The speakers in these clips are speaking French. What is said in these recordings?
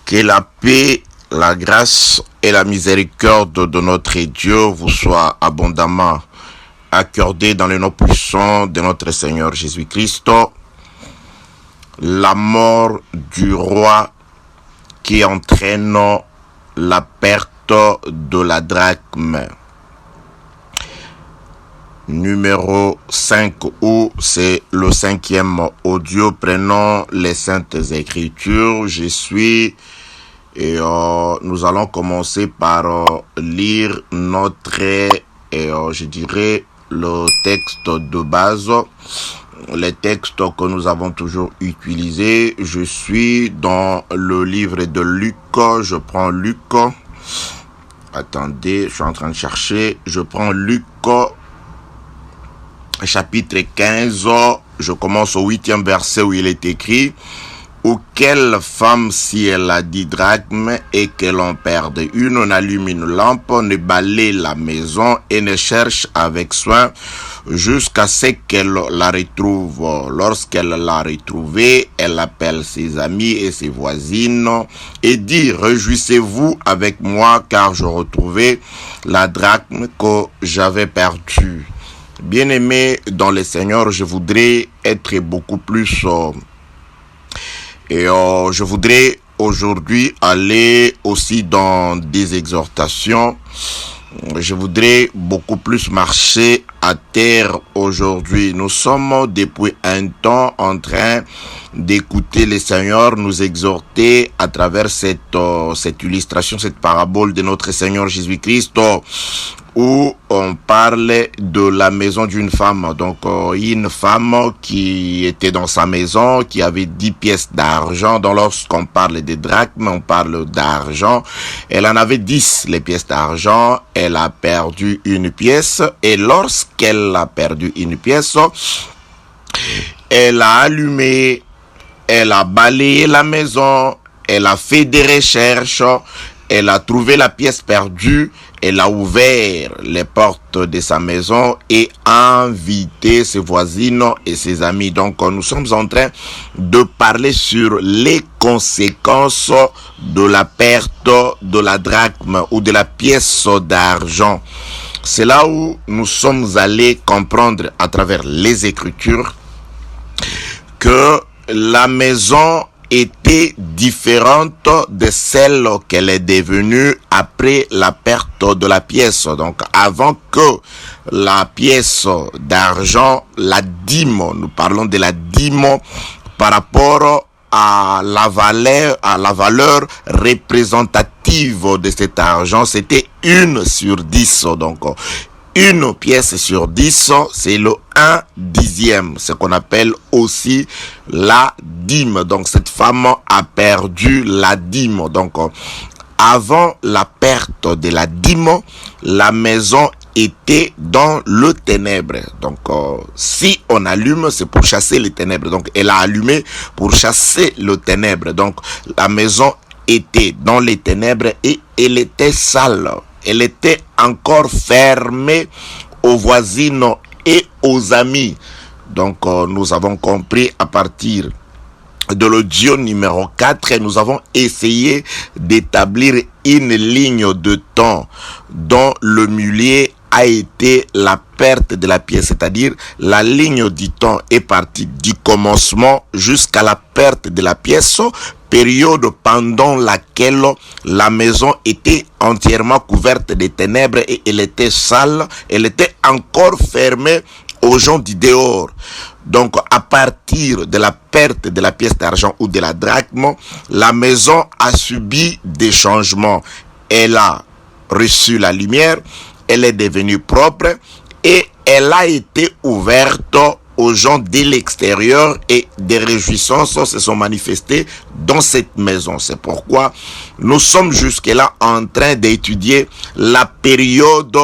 Que la paix, la grâce et la miséricorde de notre Dieu vous soient abondamment accordées dans le nom puissant de notre Seigneur Jésus-Christ. La mort du roi qui entraîne la perte de la drachme. Numéro 5, où c'est le 5e audio prenant les Saintes Écritures. Je suis et nous allons commencer par lire notre, je dirais, le texte de base, les textes que nous avons toujours utilisés. Je suis dans le livre de Luc, je prends Luc, attendez, je suis en train de chercher, je prends Luc, chapitre 15, je commence au 8e verset où il est écrit: ou quelle femme, si elle a 10 drachmes et qu'elle en perde une, n'allume une lampe, ne balaye la maison et ne cherche avec soin jusqu'à ce qu'elle la retrouve. Lorsqu'elle l'a retrouvée, elle appelle ses amis et ses voisines et dit: réjouissez-vous avec moi car je retrouvais la drachme que j'avais perdue. Bien-aimés dans le Seigneur, je voudrais être beaucoup plus je voudrais aujourd'hui aller aussi dans des exhortations. Je voudrais beaucoup plus marcher à terre aujourd'hui. Nous sommes depuis un temps en train d'écouter le Seigneur nous exhorter à travers cette illustration, cette parabole de notre Seigneur Jésus-Christ, où on parle de la maison d'une femme. Donc, une femme qui était dans sa maison, qui avait 10 pièces d'argent. Donc, lorsqu'on parle des drachmes, on parle d'argent. Elle en avait 10, les pièces d'argent. Elle a perdu une pièce. Et lorsqu'elle a perdu une pièce, elle a allumé, elle a balayé la maison, elle a fait des recherches, elle a trouvé la pièce perdue. Elle a ouvert les portes de sa maison et a invité ses voisines et ses amis. Donc, nous sommes en train de parler sur les conséquences de la perte de la drachme ou de la pièce d'argent. C'est là où nous sommes allés comprendre à travers les Écritures que la maison était différente de celle qu'elle est devenue après la perte de la pièce. Donc, avant que la pièce d'argent, la dîme, nous parlons de la dîme par rapport à la valeur représentative de cet argent, c'était 1 sur 10. Donc, une pièce sur 10, c'est le 1/10, ce qu'on appelle aussi la dîme. Donc, cette femme a perdu la dîme. Donc, avant la perte de la dîme, la maison était dans le ténèbre. Donc, si on allume, c'est pour chasser les ténèbres. Donc, elle a allumé pour chasser le ténèbre. Donc, la maison était dans les ténèbres et elle était sale. Elle était encore fermée aux voisines et aux amis. Donc, nous avons compris à partir de l'audio numéro 4, et nous avons essayé d'établir une ligne de temps dont le milieu a été la perte de la pièce, c'est-à-dire la ligne du temps est partie du commencement jusqu'à la perte de la pièce, période pendant laquelle la maison était entièrement couverte de ténèbres et elle était sale, elle était encore fermée aux gens du dehors. Donc, à partir de la perte de la pièce d'argent ou de la drachme, la maison a subi des changements. Elle a reçu la lumière, elle est devenue propre et elle a été ouverte aux gens de l'extérieur et des réjouissances se sont manifestées dans cette maison. C'est pourquoi nous sommes jusque-là en train d'étudier la période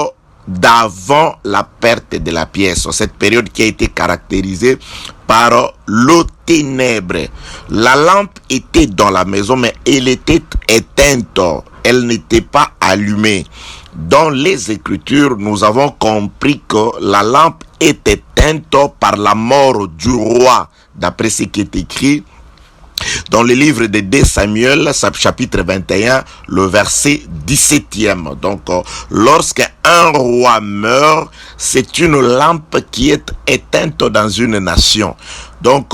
d'avant la perte de la pièce. Cette période qui a été caractérisée par le ténèbre. La lampe était dans la maison, mais elle était éteinte. Elle n'était pas allumée. Dans les Écritures, nous avons compris que la lampe est éteinte par la mort du roi, d'après ce qui est écrit dans le livre de 2 Samuel, chapitre 21, le verset 17e. Donc, lorsque un roi meurt, c'est une lampe qui est éteinte dans une nation. Donc,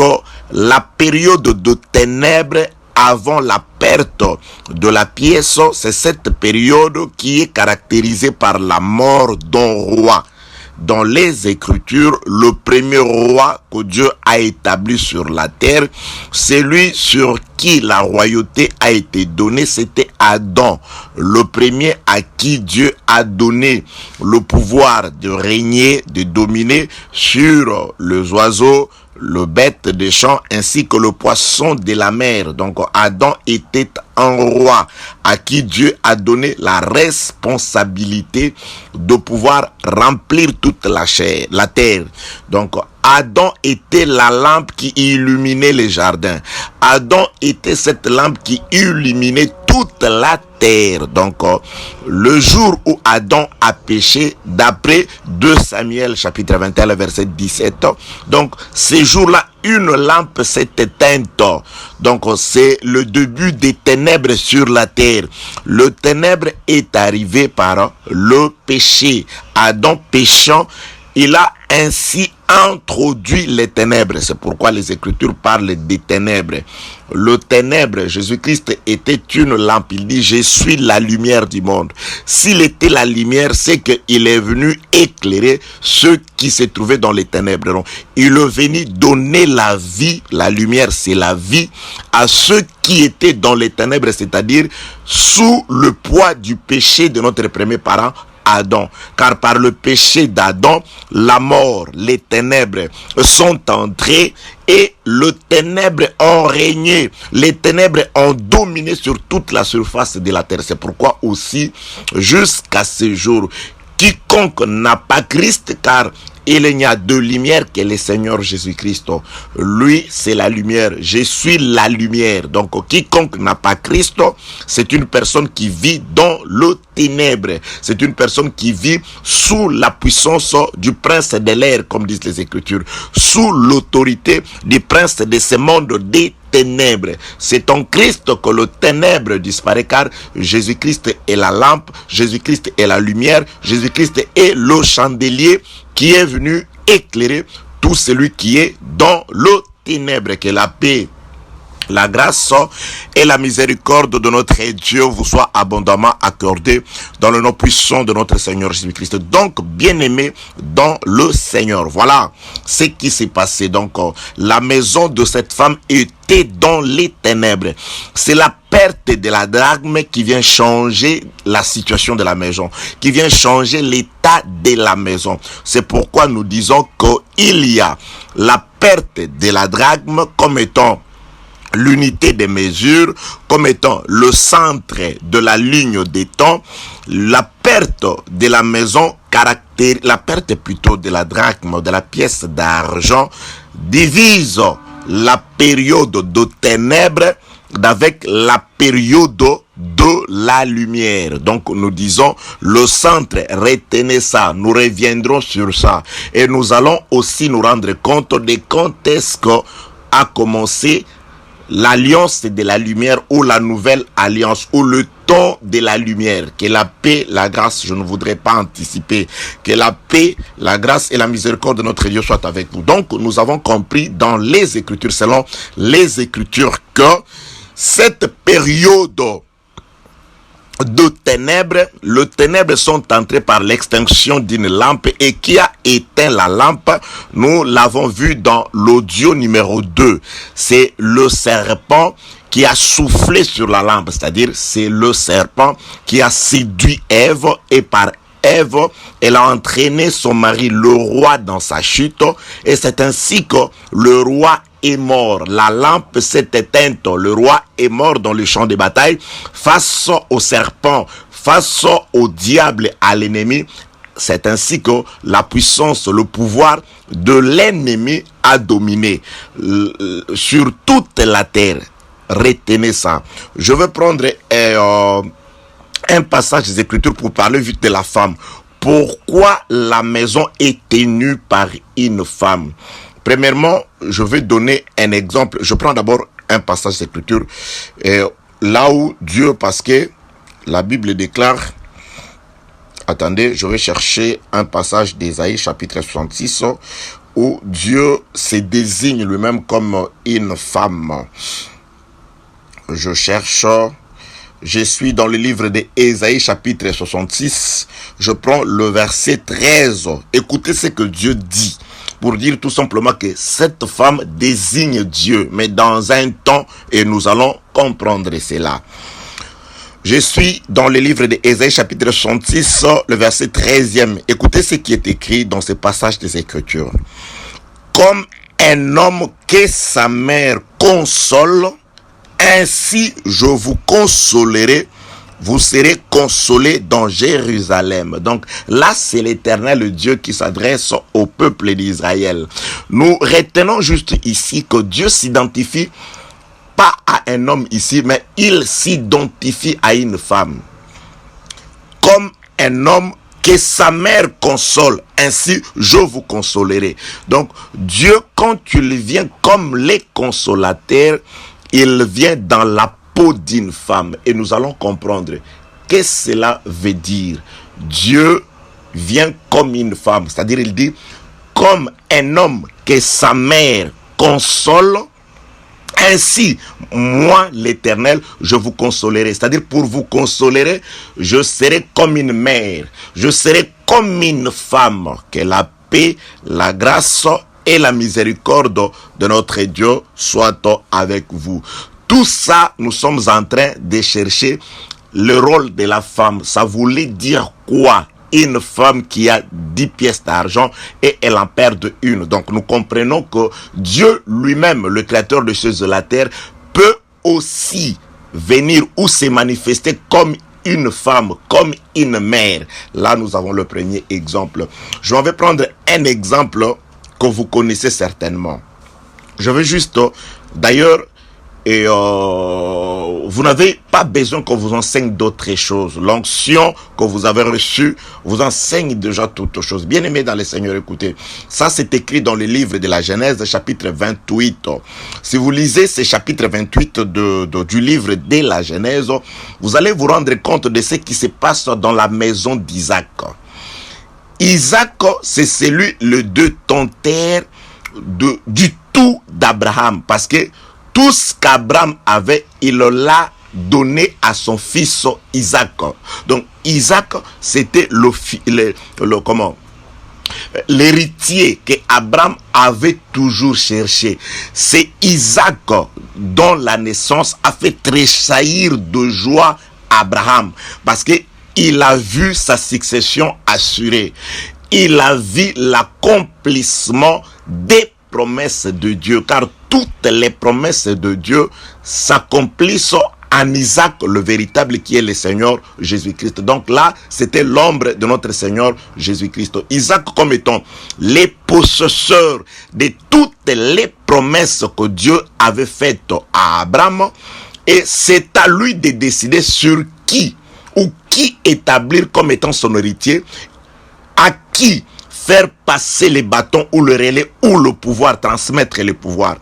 la période de ténèbres avant la perte de la pièce, c'est cette période qui est caractérisée par la mort d'un roi. Dans les Écritures, le premier roi que Dieu a établi sur la terre, celui sur qui la royauté a été donnée, c'était Adam, le premier à qui Dieu a donné le pouvoir de régner, de dominer sur les oiseaux, le bête des champs ainsi que le poisson de la mer. Donc Adam était un roi à qui Dieu a donné la responsabilité de pouvoir remplir toute la terre. Donc Adam était la lampe qui illuminait les jardins. Adam était cette lampe qui illuminait toute la terre. Donc, le jour où Adam a péché, d'après 2 Samuel, chapitre 21, verset 17, donc, ce jour-là, une lampe s'est éteinte. Donc, c'est le début des ténèbres sur la terre. Le ténèbre est arrivé par le péché. Adam péchant, il a ainsi introduit les ténèbres. C'est pourquoi les Écritures parlent des ténèbres. Le ténèbre, Jésus-Christ était une lampe. Il dit, je suis la lumière du monde. S'il était la lumière, c'est qu'il est venu éclairer ceux qui se trouvaient dans les ténèbres. Donc, il est venu donner la vie. La lumière, c'est la vie à ceux qui étaient dans les ténèbres, c'est-à-dire sous le poids du péché de notre premier parent, Adam. Car par le péché d'Adam, la mort, les ténèbres sont entrées et les ténèbres ont régné. Les ténèbres ont dominé sur toute la surface de la terre. C'est pourquoi aussi, jusqu'à ce jour, quiconque n'a pas Christ, car il n'y a de lumière que le Seigneur Jésus-Christ. Lui, c'est la lumière. Je suis la lumière. Donc, quiconque n'a pas Christ, c'est une personne qui vit dans le ténèbre. C'est une personne qui vit sous la puissance du prince de l'air, comme disent les Écritures. Sous l'autorité du prince de ce monde des ténèbres. C'est en Christ que le ténèbre disparaît, car Jésus-Christ est la lampe, Jésus-Christ est la lumière, Jésus-Christ est le chandelier qui est venu éclairer tout celui qui est dans le ténèbre. Que la paix, la grâce et la miséricorde de notre Dieu vous soient abondamment accordées dans le nom puissant de notre Seigneur Jésus-Christ. Donc, bien-aimés dans le Seigneur, voilà ce qui s'est passé. Donc, la maison de cette femme était dans les ténèbres. C'est la perte de la drachme qui vient changer la situation de la maison, qui vient changer l'état de la maison. C'est pourquoi nous disons qu'il y a la perte de la drachme comme étant l'unité des mesures, comme étant le centre de la ligne des temps. La perte de la maison la perte plutôt de la drachme, de la pièce d'argent, divise la période de ténèbres avec la période de la lumière. Donc nous disons le centre, retenez ça, nous reviendrons sur ça et nous allons aussi nous rendre compte de quand est-ce qu'a commencé l'alliance de la lumière ou la nouvelle alliance ou le temps de la lumière. Que la paix, la grâce, je ne voudrais pas anticiper, que la paix, la grâce et la miséricorde de notre Dieu soient avec vous. Donc nous avons compris dans les Écritures, selon les Écritures, que cette période de ténèbres, les ténèbres sont entrées par l'extinction d'une lampe et qui a éteint la lampe. Nous l'avons vu dans l'audio numéro 2. C'est le serpent qui a soufflé sur la lampe, c'est-à-dire c'est le serpent qui a séduit Ève et par Ève, elle a entraîné son mari, le roi, dans sa chute et c'est ainsi que le roi est mort. La lampe s'est éteinte. Le roi est mort dans le champ de bataille face au serpent, face au diable, à l'ennemi. C'est ainsi que la puissance, le pouvoir de l'ennemi a dominé sur toute la terre. Retenez ça. Je vais prendre un passage des Écritures pour parler vite de la femme. pourquoi la maison est tenue par une femme? Premièrement, je vais donner un exemple. Je prends d'abord un passage d'écriture. Là où Dieu, parce que la Bible déclare, attendez, je vais chercher un passage d'Ésaïe chapitre 66 où Dieu se désigne lui-même comme une femme. Je cherche, je suis dans le livre d'Ésaïe chapitre 66, je prends le verset 13. Écoutez ce que Dieu dit, pour dire tout simplement que cette femme désigne Dieu, mais dans un temps, et nous allons comprendre cela. Je suis dans le livre d'Ésaïe chapitre 66, le verset 13e. Écoutez ce qui est écrit dans ce passage des Écritures. Comme un homme que sa mère console, ainsi je vous consolerai, vous serez consolés dans Jérusalem. Donc là, c'est l'Éternel Dieu qui s'adresse au peuple d'Israël. Nous retenons juste ici que Dieu s'identifie pas à un homme ici, mais il s'identifie à une femme. Comme un homme que sa mère console, ainsi je vous consolerai. Donc Dieu, quand il vient comme les consolateurs, il vient dans la peau d'une femme. Et nous allons comprendre qu'est-ce que cela veut dire. Dieu vient comme une femme, c'est-à-dire il dit comme un homme que sa mère console, ainsi, moi, l'Éternel, je vous consolerai. C'est-à-dire, pour vous consoler, je serai comme une mère. Je serai comme une femme. Que la paix, la grâce et la miséricorde de notre Dieu soient avec vous. Tout ça, nous sommes en train de chercher le rôle de la femme. Ça voulait dire quoi? Une femme qui a 10 pièces d'argent et elle en perd une. Donc nous comprenons que Dieu lui-même, le créateur de cieux et de la terre, peut aussi venir ou se manifester comme une femme, comme une mère. Là, nous avons le premier exemple. Je vais prendre un exemple que vous connaissez certainement. Je vais juste, d'ailleurs, vous n'avez pas besoin qu'on vous enseigne d'autres choses. L'onction que vous avez reçue vous enseigne déjà toutes choses. Bien aimés dans le Seigneur, écoutez. Ça, c'est écrit dans le livre de la Genèse, chapitre 28. Si vous lisez ce chapitre 28 du livre de la Genèse, vous allez vous rendre compte de ce qui se passe dans la maison d'Isaac. Isaac, c'est celui, le détenteur du tout d'Abraham. Parce que tout ce qu'Abraham avait, il l'a donné à son fils Isaac. Donc Isaac, c'était l'héritier que Abraham avait toujours cherché. C'est Isaac dont la naissance a fait tressaillir de joie Abraham, parce que il a vu sa succession assurée. Il a vu l'accomplissement des promesses de Dieu, car toutes les promesses de Dieu s'accomplissent en Isaac, le véritable, qui est le Seigneur Jésus-Christ. Donc là, c'était l'ombre de notre Seigneur Jésus-Christ. Isaac comme étant les possesseurs de toutes les promesses que Dieu avait faites à Abraham, et c'est à lui de décider sur qui ou qui établir comme étant son héritier, à qui faire passer les bâtons ou le relais ou le pouvoir, transmettre le pouvoir.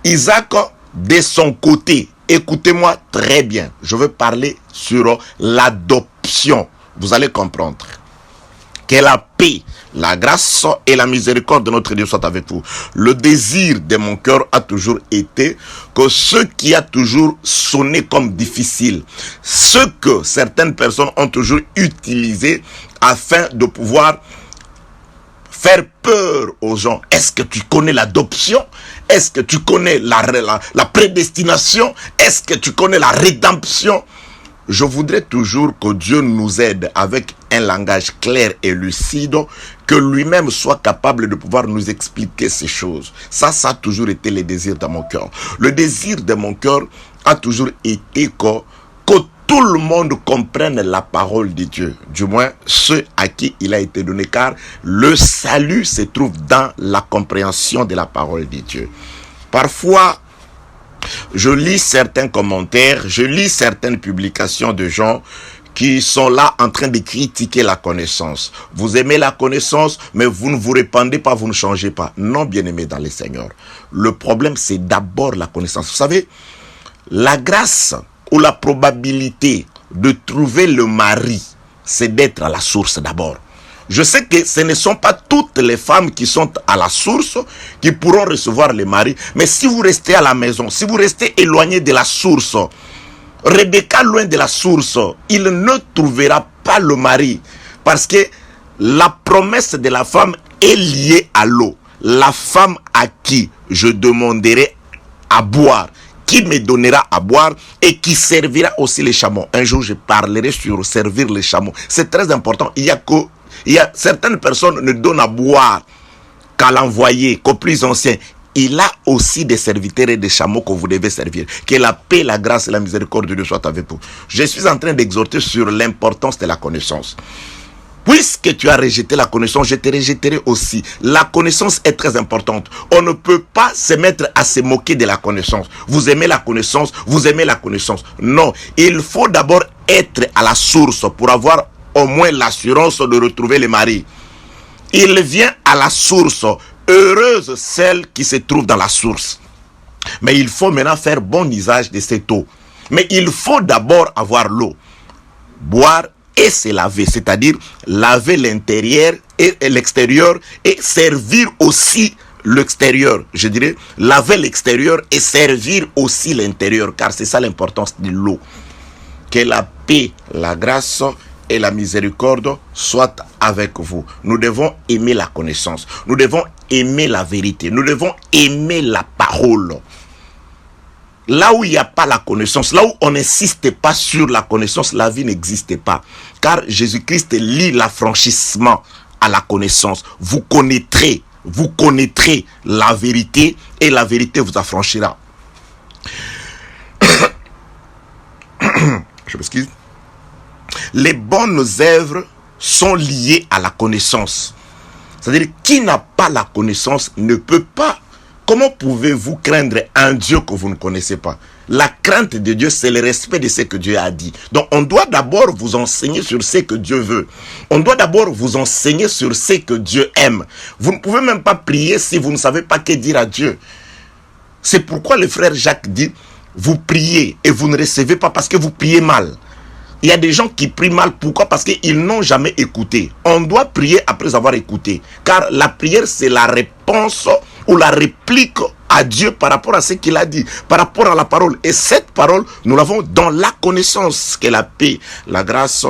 Isaac, de son côté, écoutez-moi très bien, je veux parler sur l'adoption. Vous allez comprendre. Que la paix, la grâce et la miséricorde de notre Dieu soient avec vous. Le désir de mon cœur a toujours été que ce qui a toujours sonné comme difficile, ce que certaines personnes ont toujours utilisé afin de pouvoir faire peur aux gens. Est-ce que tu connais l'adoption? Est-ce que tu connais la prédestination? Est-ce que tu connais la rédemption? Je voudrais toujours que Dieu nous aide avec un langage clair et lucide, que lui-même soit capable de pouvoir nous expliquer ces choses. Ça a toujours été le désir de mon cœur. Le désir de mon cœur a toujours été que tout le monde comprenne la parole de Dieu, du moins ceux à qui il a été donné, car le salut se trouve dans la compréhension de la parole de Dieu. Parfois, je lis certains commentaires, je lis certaines publications de gens qui sont là en train de critiquer la connaissance. Vous aimez la connaissance, mais vous ne vous répandez pas, vous ne changez pas. Non, bien-aimés dans le Seigneur. Le problème, c'est d'abord la connaissance. Vous savez, la grâce ou la probabilité de trouver le mari, c'est d'être à la source d'abord. Je sais que ce ne sont pas toutes les femmes qui sont à la source qui pourront recevoir le mari, mais si vous restez à la maison, si vous restez éloigné de la source, Rebecca loin de la source, il ne trouvera pas le mari, parce que la promesse de la femme est liée à l'eau. La femme à qui je demanderai à boire, qui me donnera à boire et qui servira aussi les chameaux. Un jour, je parlerai sur servir les chameaux. C'est très important. Il y a certaines personnes ne donnent à boire qu'à l'envoyé, qu'au plus ancien. Il a aussi des serviteurs et des chameaux que vous devez servir. Que la paix, la grâce et la miséricorde de Dieu soient avec vous. Je suis en train d'exhorter sur l'importance de la connaissance. Puisque tu as rejeté la connaissance, je te rejetterai aussi. La connaissance est très importante. On ne peut pas se mettre à se moquer de la connaissance. Vous aimez la connaissance, vous aimez la connaissance. Non, il faut d'abord être à la source pour avoir au moins l'assurance de retrouver le mari. Il vient à la source. Heureuse celle qui se trouve dans la source. Mais il faut maintenant faire bon usage de cette eau. Mais il faut d'abord avoir l'eau. Boire et se laver, c'est-à-dire laver l'intérieur et l'extérieur et servir aussi l'extérieur. Je dirais laver l'extérieur et servir aussi l'intérieur, car c'est ça l'importance de l'eau. Que la paix, la grâce et la miséricorde soient avec vous. Nous devons aimer la connaissance. Nous devons aimer la vérité. Nous devons aimer la parole. Là où il n'y a pas la connaissance, là où on n'insiste pas sur la connaissance, la vie n'existe pas. Car Jésus-Christ lie l'affranchissement à la connaissance. Vous connaîtrez la vérité et la vérité vous affranchira. Je m'excuse. Les bonnes œuvres sont liées à la connaissance. C'est-à-dire, qui n'a pas la connaissance ne peut pas. Comment pouvez-vous craindre un Dieu que vous ne connaissez pas? La crainte de Dieu, c'est le respect de ce que Dieu a dit. Donc, on doit d'abord vous enseigner sur ce que Dieu veut. On doit d'abord vous enseigner sur ce que Dieu aime. Vous ne pouvez même pas prier si vous ne savez pas que dire à Dieu. C'est pourquoi le frère Jacques dit, vous priez et vous ne recevez pas parce que vous priez mal. Il y a des gens qui prient mal. Pourquoi? Parce qu'ils n'ont jamais écouté. On doit prier après avoir écouté. Car la prière, c'est la réponse ou la réplique à Dieu par rapport à ce qu'il a dit, par rapport à la parole. Et cette parole, nous l'avons dans la connaissance, que la paix, la grâce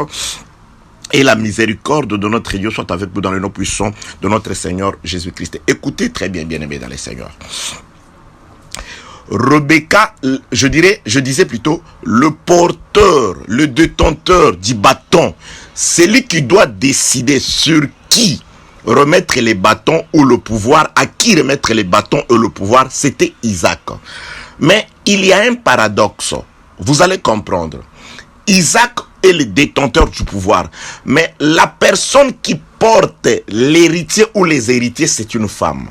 et la miséricorde de notre Dieu soient avec nous dans le nom puissant de notre Seigneur Jésus-Christ. Écoutez très bien, bien-aimés dans le Seigneur. Rebecca, je disais plutôt, le porteur, le détenteur du bâton, c'est lui qui doit décider sur qui remettre les bâtons ou le pouvoir, à qui remettre les bâtons et le pouvoir, c'était Isaac. Mais il y a un paradoxe, vous allez comprendre. Isaac est le détenteur du pouvoir, mais la personne qui porte l'héritier ou les héritiers, c'est une femme.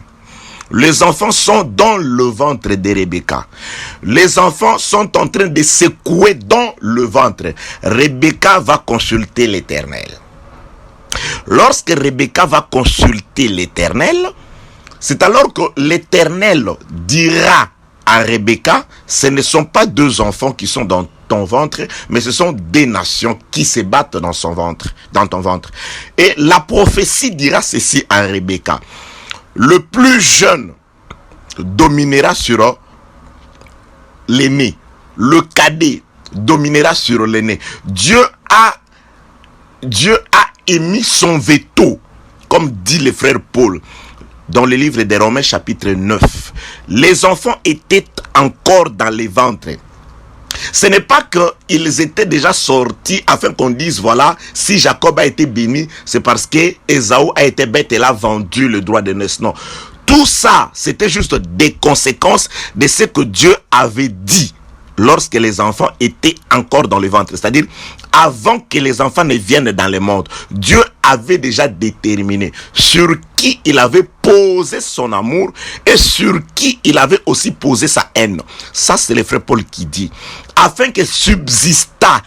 Les enfants sont dans le ventre de Rebecca. Les enfants sont en train de secouer dans le ventre. Rebecca va consulter l'Éternel. Lorsque Rebecca va consulter l'Éternel, c'est alors que l'Éternel dira à Rebecca, ce ne sont pas deux enfants qui sont dans ton ventre, mais ce sont des nations qui se battent dans son ventre, dans ton ventre. Et la prophétie dira ceci à Rebecca. Le plus jeune dominera sur l'aîné. Le cadet dominera sur l'aîné. Dieu a émis son veto, comme dit le frère Paul dans le livre des Romains chapitre 9. Les enfants étaient encore dans les ventres. Ce n'est pas qu'ils étaient déjà sortis afin qu'on dise, voilà, si Jacob a été béni, c'est parce que Ésaü a été bête et l'a vendu le droit de naissance. Non. Tout ça, c'était juste des conséquences de ce que Dieu avait dit lorsque les enfants étaient encore dans le ventre. C'est-à-dire, avant que les enfants ne viennent dans le monde, Dieu avait déjà déterminé sur qui il avait posé son amour et sur qui il avait aussi posé sa haine. Ça, c'est le frère Paul qui dit. Afin que subsista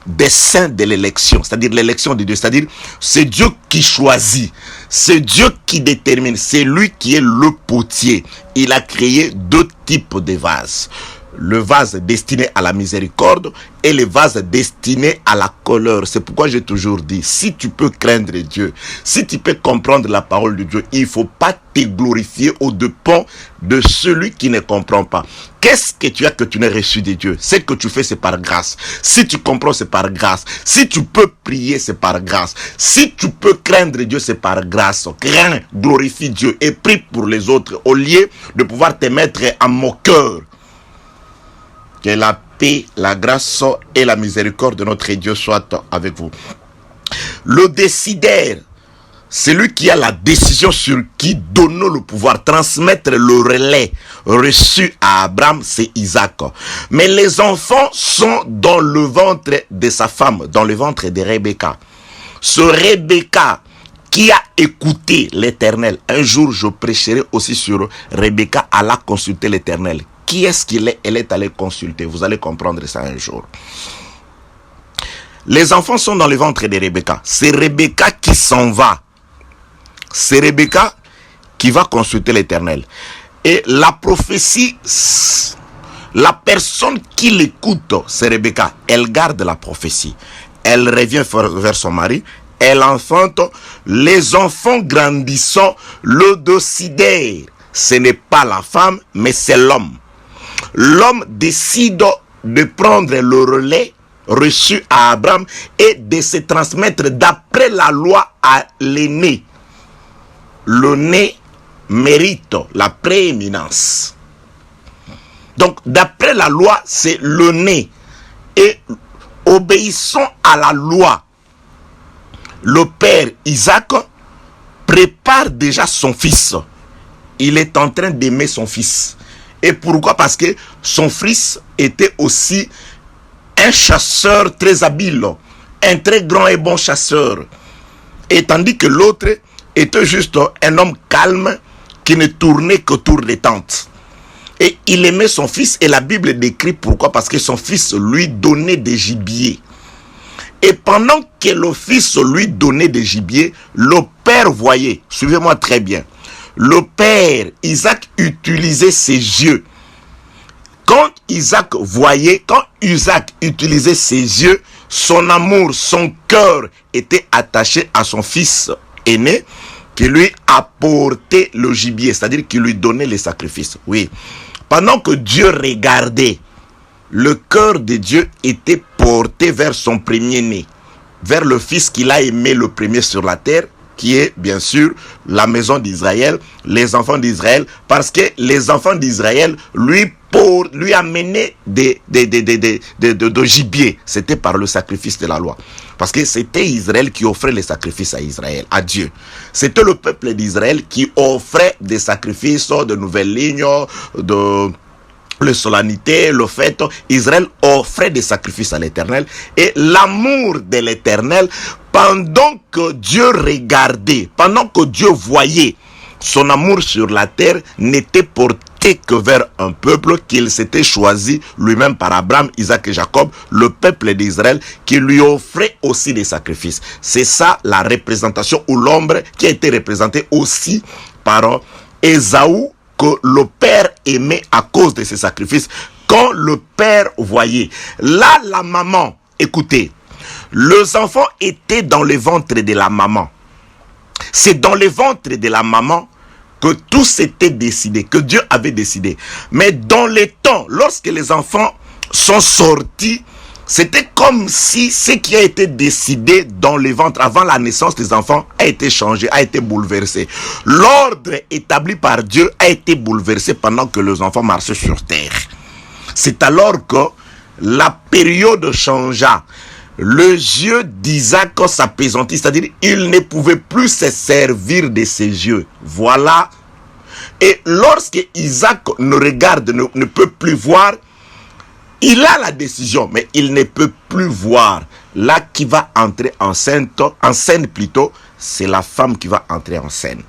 dessein de l'élection, c'est-à-dire l'élection de Dieu, c'est-à-dire c'est Dieu qui choisit, c'est Dieu qui détermine, c'est lui qui est le potier. Il a créé deux types de vases. Le vase destiné à la miséricorde et le vase destiné à la colère. C'est pourquoi j'ai toujours dit, si tu peux craindre Dieu, si tu peux comprendre la parole de Dieu, il ne faut pas te glorifier au dépens de celui qui ne comprend pas. Qu'est-ce que tu as que tu n'as reçu de Dieu? Ce que tu fais, c'est par grâce. Si tu comprends, c'est par grâce. Si tu peux prier, c'est par grâce. Si tu peux craindre Dieu, c'est par grâce. Crains, glorifie Dieu et prie pour les autres au lieu de pouvoir te mettre en moqueur. Que la paix, la grâce et la miséricorde de notre Dieu soient avec vous. Le décideur, c'est lui qui a la décision sur qui donner le pouvoir, transmettre le relais reçu à Abraham, c'est Isaac. Mais les enfants sont dans le ventre de sa femme, dans le ventre de Rebecca. Ce Rebecca qui a écouté l'Éternel. Un jour, je prêcherai aussi sur Rebecca alla consulter l'Éternel. Qui est-ce qu'il est? Elle est allée consulter. Vous allez comprendre ça un jour. Les enfants sont dans le ventre de Rebecca. C'est Rebecca qui s'en va. C'est Rebecca qui va consulter l'Éternel. Et la prophétie, la personne qui l'écoute, c'est Rebecca. Elle garde la prophétie. Elle revient vers son mari. Elle enfante. Les enfants grandissant le décidèrent. Ce n'est pas la femme, mais c'est l'homme. L'homme décide de prendre le relais reçu à Abraham et de se transmettre d'après la loi à l'aîné. L'aîné mérite la prééminence. Donc, d'après la loi, c'est l'aîné. Et obéissant à la loi, le père Isaac prépare déjà son fils. Il est en train d'aimer son fils. Et pourquoi? Parce que son fils était aussi un chasseur très habile, un très grand et bon chasseur. Et tandis que l'autre était juste un homme calme qui ne tournait qu'autour des tentes. Et il aimait son fils et la Bible décrit pourquoi? Parce que son fils lui donnait des gibiers. Et pendant que le fils lui donnait des gibiers, le père voyait, suivez-moi très bien, le père Isaac utilisait ses yeux. Quand Isaac voyait, quand Isaac utilisait ses yeux, son amour, son cœur était attaché à son fils aîné qui lui apportait le gibier, c'est-à-dire qui lui donnait les sacrifices. Oui. Pendant que Dieu regardait, le cœur de Dieu était porté vers son premier-né, vers le fils qu'il a aimé le premier sur la terre, qui est bien sûr la maison d'Israël, les enfants d'Israël, parce que les enfants d'Israël lui amenaient de gibier. C'était par le sacrifice de la loi. Parce que c'était Israël qui offrait les sacrifices à Israël, à Dieu. C'était le peuple d'Israël qui offrait des sacrifices, de nouvelles lignes, de les solennités, le fête. Israël offrait des sacrifices à l'Éternel. Et l'amour de l'Éternel, pendant que Dieu regardait, pendant que Dieu voyait son amour sur la terre, n'était porté que vers un peuple qu'il s'était choisi lui-même par Abraham, Isaac et Jacob, le peuple d'Israël, qui lui offrait aussi des sacrifices. C'est ça la représentation ou l'ombre qui a été représentée aussi par Ésaü, que le père aimait à cause de ses sacrifices. Quand le père voyait, là la maman, écoutez, les enfants étaient dans le ventre de la maman. C'est dans le ventre de la maman que tout s'était décidé, que Dieu avait décidé. Mais dans les temps, lorsque les enfants sont sortis, c'était comme si ce qui a été décidé dans le ventre avant la naissance des enfants a été changé, a été bouleversé. L'ordre établi par Dieu a été bouleversé pendant que les enfants marchaient sur terre. C'est alors que la période changea. Les yeux d'Isaac s'apaisantit, c'est-à-dire il ne pouvait plus se servir de ses yeux. Voilà. Et lorsque Isaac ne regarde, ne peut plus voir, il a la décision, mais il ne peut plus voir. Là, qui va entrer en scène plutôt, c'est la femme qui va entrer en scène.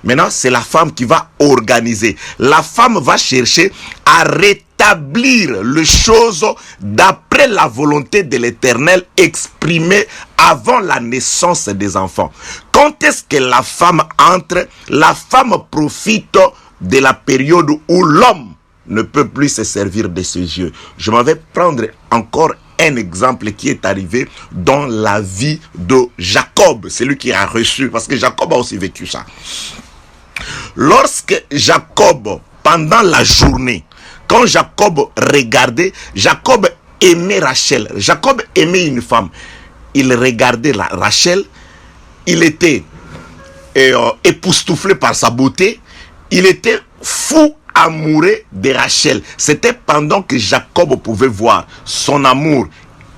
Maintenant, c'est la femme qui va organiser. La femme va chercher à rétablir les choses d'après la volonté de l'Éternel exprimée avant la naissance des enfants. Quand est-ce que la femme entre? La femme profite de la période où l'homme ne peut plus se servir de ses yeux. Je m'en vais prendre encore un exemple qui est arrivé dans la vie de Jacob, celui qui a reçu, parce que Jacob a aussi vécu ça. Lorsque Jacob, pendant la journée, quand Jacob regardait, Jacob aimait Rachel. Jacob aimait une femme. Il regardait Rachel, il était époustouflé par sa beauté, il était fou amoureux de Rachel. C'était pendant que Jacob pouvait voir son amour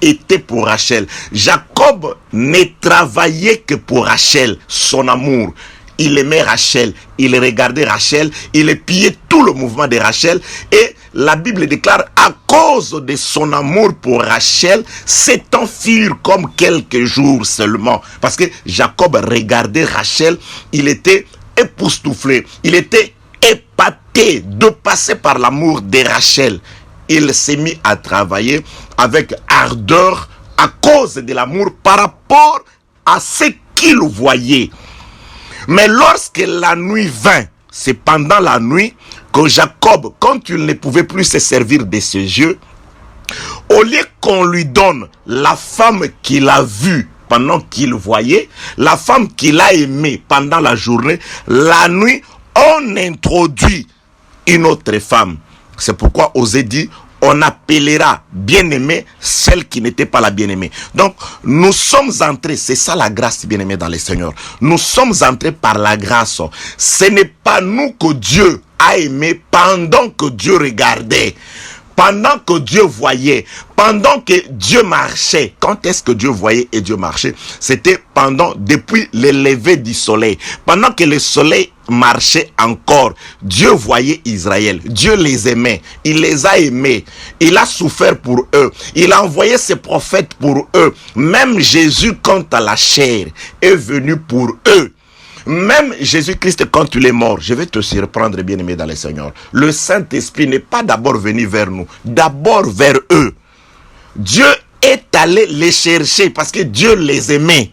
était pour Rachel. Jacob ne travaillait que pour Rachel, son amour. Il aimait Rachel, il regardait Rachel, il épiait tout le mouvement de Rachel. Et la Bible déclare, à cause de son amour pour Rachel, 7 ans furent comme quelques jours seulement. Parce que Jacob regardait Rachel, il était époustouflé, il était épaté de passer par l'amour de Rachel. Il s'est mis à travailler avec ardeur à cause de l'amour par rapport à ce qu'il voyait. Mais lorsque la nuit vint, c'est pendant la nuit que Jacob, quand il ne pouvait plus se servir de ses yeux, au lieu qu'on lui donne la femme qu'il a vue pendant qu'il voyait, la femme qu'il a aimée pendant la journée, la nuit, on introduit une autre femme. C'est pourquoi Osée dit, on appellera bien-aimée celle qui n'était pas la bien-aimée. Donc, nous sommes entrés, c'est ça la grâce, bien-aimée dans le Seigneur. Nous sommes entrés par la grâce. Ce n'est pas nous que Dieu a aimé pendant que Dieu regardait. Pendant que Dieu voyait, pendant que Dieu marchait. Quand est-ce que Dieu voyait et Dieu marchait? C'était depuis le lever du soleil. Pendant que le soleil marchait encore, Dieu voyait Israël. Dieu les aimait. Il les a aimés. Il a souffert pour eux. Il a envoyé ses prophètes pour eux. Même Jésus, quant à la chair, est venu pour eux. Même Jésus-Christ, quand il est mort, je vais te surprendre, bien-aimé dans le Seigneur. Le Saint-Esprit n'est pas d'abord venu vers nous, d'abord vers eux. Dieu est allé les chercher parce que Dieu les aimait.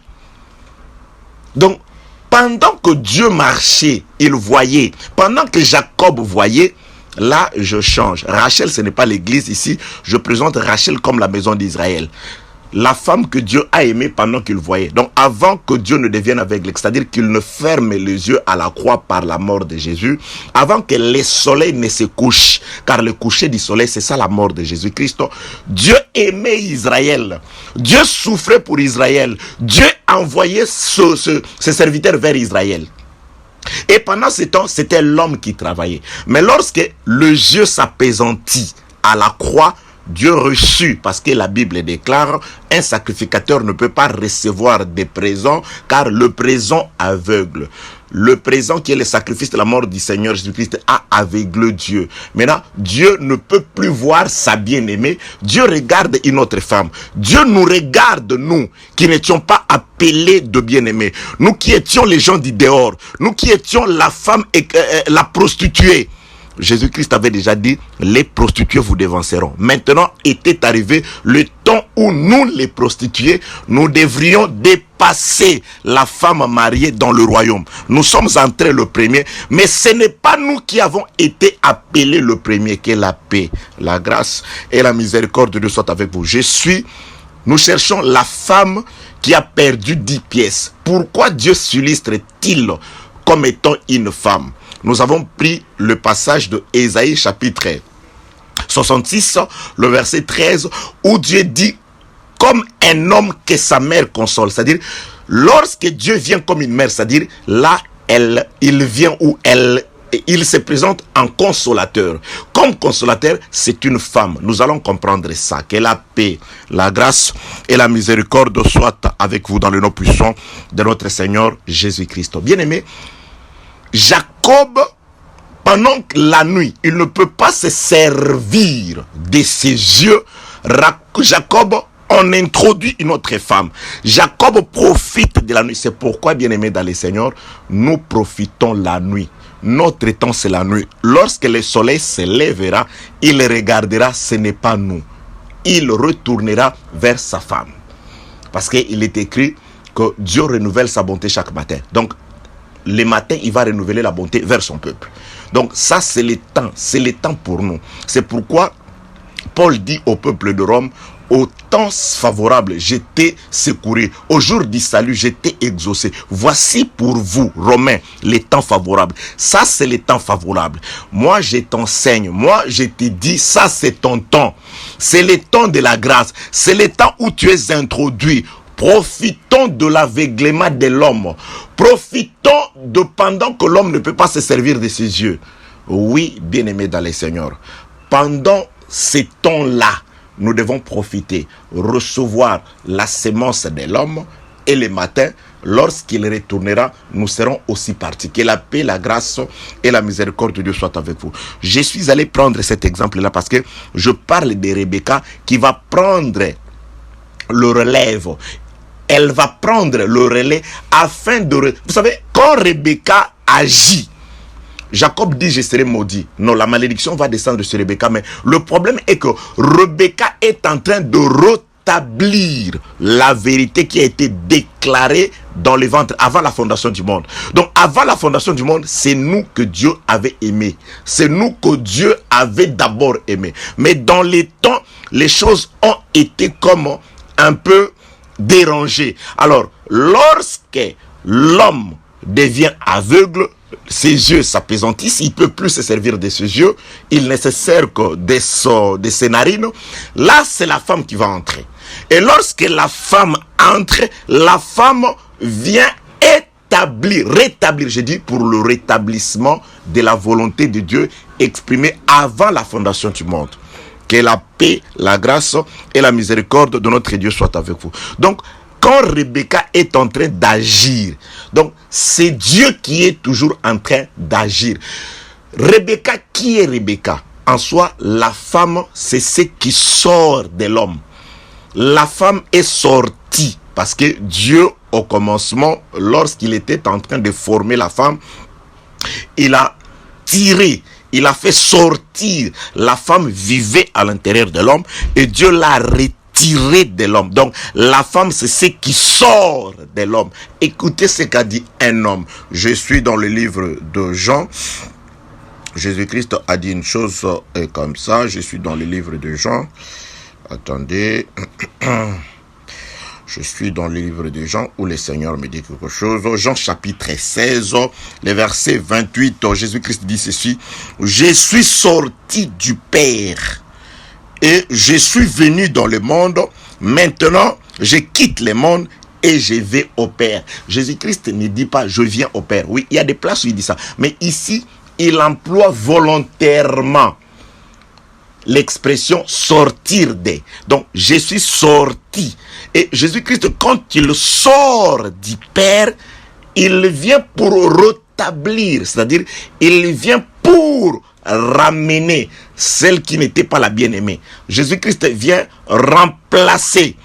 Donc, pendant que Dieu marchait, il voyait. Pendant que Jacob voyait, là, je change. Rachel, ce n'est pas l'église ici. Je présente Rachel comme la maison d'Israël. La femme que Dieu a aimée pendant qu'il voyait. Donc avant que Dieu ne devienne aveugle, c'est-à-dire qu'il ne ferme les yeux à la croix par la mort de Jésus, avant que le soleil ne se couche, car le coucher du soleil, c'est ça la mort de Jésus-Christ. Dieu aimait Israël. Dieu souffrait pour Israël. Dieu envoyait ses serviteurs vers Israël. Et pendant ce temps, c'était l'homme qui travaillait. Mais lorsque le jeu s'apaisantit à la croix, Dieu reçut, parce que la Bible déclare, un sacrificateur ne peut pas recevoir des présents, car le présent aveugle. Le présent qui est le sacrifice de la mort du Seigneur Jésus-Christ a aveuglé Dieu. Maintenant, Dieu ne peut plus voir sa bien-aimée. Dieu regarde une autre femme. Dieu nous regarde, nous, qui n'étions pas appelés de bien-aimés. Nous qui étions les gens du dehors. Nous qui étions la femme, la prostituée. Jésus-Christ avait déjà dit, les prostituées vous dévanceront. Maintenant était arrivé le temps où nous, les prostituées, nous devrions dépasser la femme mariée dans le royaume. Nous sommes entrés le premier, mais ce n'est pas nous qui avons été appelés le premier, que la paix, la grâce et la miséricorde de Dieu soient avec vous. Nous cherchons la femme qui a perdu 10 pièces. Pourquoi Dieu s'illustre-t-il comme étant une femme? Nous avons pris le passage de Ésaïe chapitre 66, le verset 13, où Dieu dit, comme un homme que sa mère console. C'est-à-dire, lorsque Dieu vient comme une mère, c'est-à-dire, là, il vient où il se présente en consolateur. Comme consolateur, c'est une femme. Nous allons comprendre ça. Que la paix, la grâce et la miséricorde soient avec vous dans le nom puissant de notre Seigneur Jésus-Christ. Bien-aimé, Jacob, pendant la nuit, il ne peut pas se servir de ses yeux. Jacob, on introduit une autre femme. Jacob profite de la nuit. C'est pourquoi, bien-aimés dans le Seigneur, nous profitons la nuit. Notre temps, c'est la nuit. Lorsque le soleil se lèvera, il regardera, ce n'est pas nous. Il retournera vers sa femme. Parce qu'il est écrit que Dieu renouvelle sa bonté chaque matin. Donc, le matin, il va renouveler la bonté vers son peuple. Donc, ça, c'est le temps pour nous. C'est pourquoi Paul dit au peuple de Rome, au temps favorable, je t'ai secouru. Au jour du salut, je t'ai exaucé. Voici pour vous, Romains, les temps favorables. Ça, c'est les temps favorables. Moi, je t'enseigne. Moi, je te dis, ça, c'est ton temps. C'est le temps de la grâce. C'est le temps où tu es introduit. Profitons de l'aveuglement de l'homme. Profitons de pendant que l'homme ne peut pas se servir de ses yeux. Oui, bien-aimés dans le Seigneur. Pendant ces temps-là, nous devons profiter, recevoir la sémence de l'homme, et le matin, lorsqu'il retournera, nous serons aussi partis. Que la paix, la grâce et la miséricorde de Dieu soient avec vous. Je suis allé prendre cet exemple-là parce que je parle de Rebecca qui va prendre le relève. Elle va prendre le relais afin de... Vous savez, quand Rebecca agit, Jacob dit, je serai maudit. Non, la malédiction va descendre sur Rebecca. Mais le problème est que Rebecca est en train de rétablir la vérité qui a été déclarée dans le ventre avant la fondation du monde. Donc, avant la fondation du monde, c'est nous que Dieu avait aimé. C'est nous que Dieu avait d'abord aimé. Mais dans les temps, les choses ont été comme un peu dérangées. Alors, lorsque l'homme devient aveugle, ses yeux s'appesantissent, il ne peut plus se servir de ses yeux, il ne se sert que de ses narines. Là, c'est la femme qui va entrer. Et lorsque la femme entre, la femme vient rétablir, je dis pour le rétablissement de la volonté de Dieu exprimée avant la fondation du monde. Que la paix, la grâce et la miséricorde de notre Dieu soient avec vous. Donc, quand Rebecca est en train d'agir, donc c'est Dieu qui est toujours en train d'agir. Rebecca, qui est Rebecca? En soi, la femme, c'est ce qui sort de l'homme. La femme est sortie parce que Dieu, au commencement, lorsqu'il était en train de former la femme, il a tiré, il a fait sortir. La femme vivait à l'intérieur de l'homme et Dieu l'a retiré de l'homme. Donc la femme, c'est ce qui sort de l'homme. Écoutez ce qu'a dit un homme. Je suis dans le livre de Jean. Jésus-Christ a dit une chose comme ça. Je suis dans le livre de Jean. Attendez. Je suis dans le livre de Jean où le Seigneur me dit quelque chose. Jean chapitre 16, le verset 28. Jésus-Christ dit ceci. Je suis sorti du Père et je suis venu dans le monde. Maintenant, je quitte le monde et je vais au Père. Jésus-Christ ne dit pas je viens au Père. Oui, il y a des places où il dit ça. Mais ici, il emploie volontairement l'expression sortir de. Donc, je suis sorti. Et Jésus-Christ, quand il sort du Père, il vient pour rétablir. C'est-à-dire, il vient pour ramener celle qui n'était pas la bien-aimée. Jésus-Christ vient remplacer.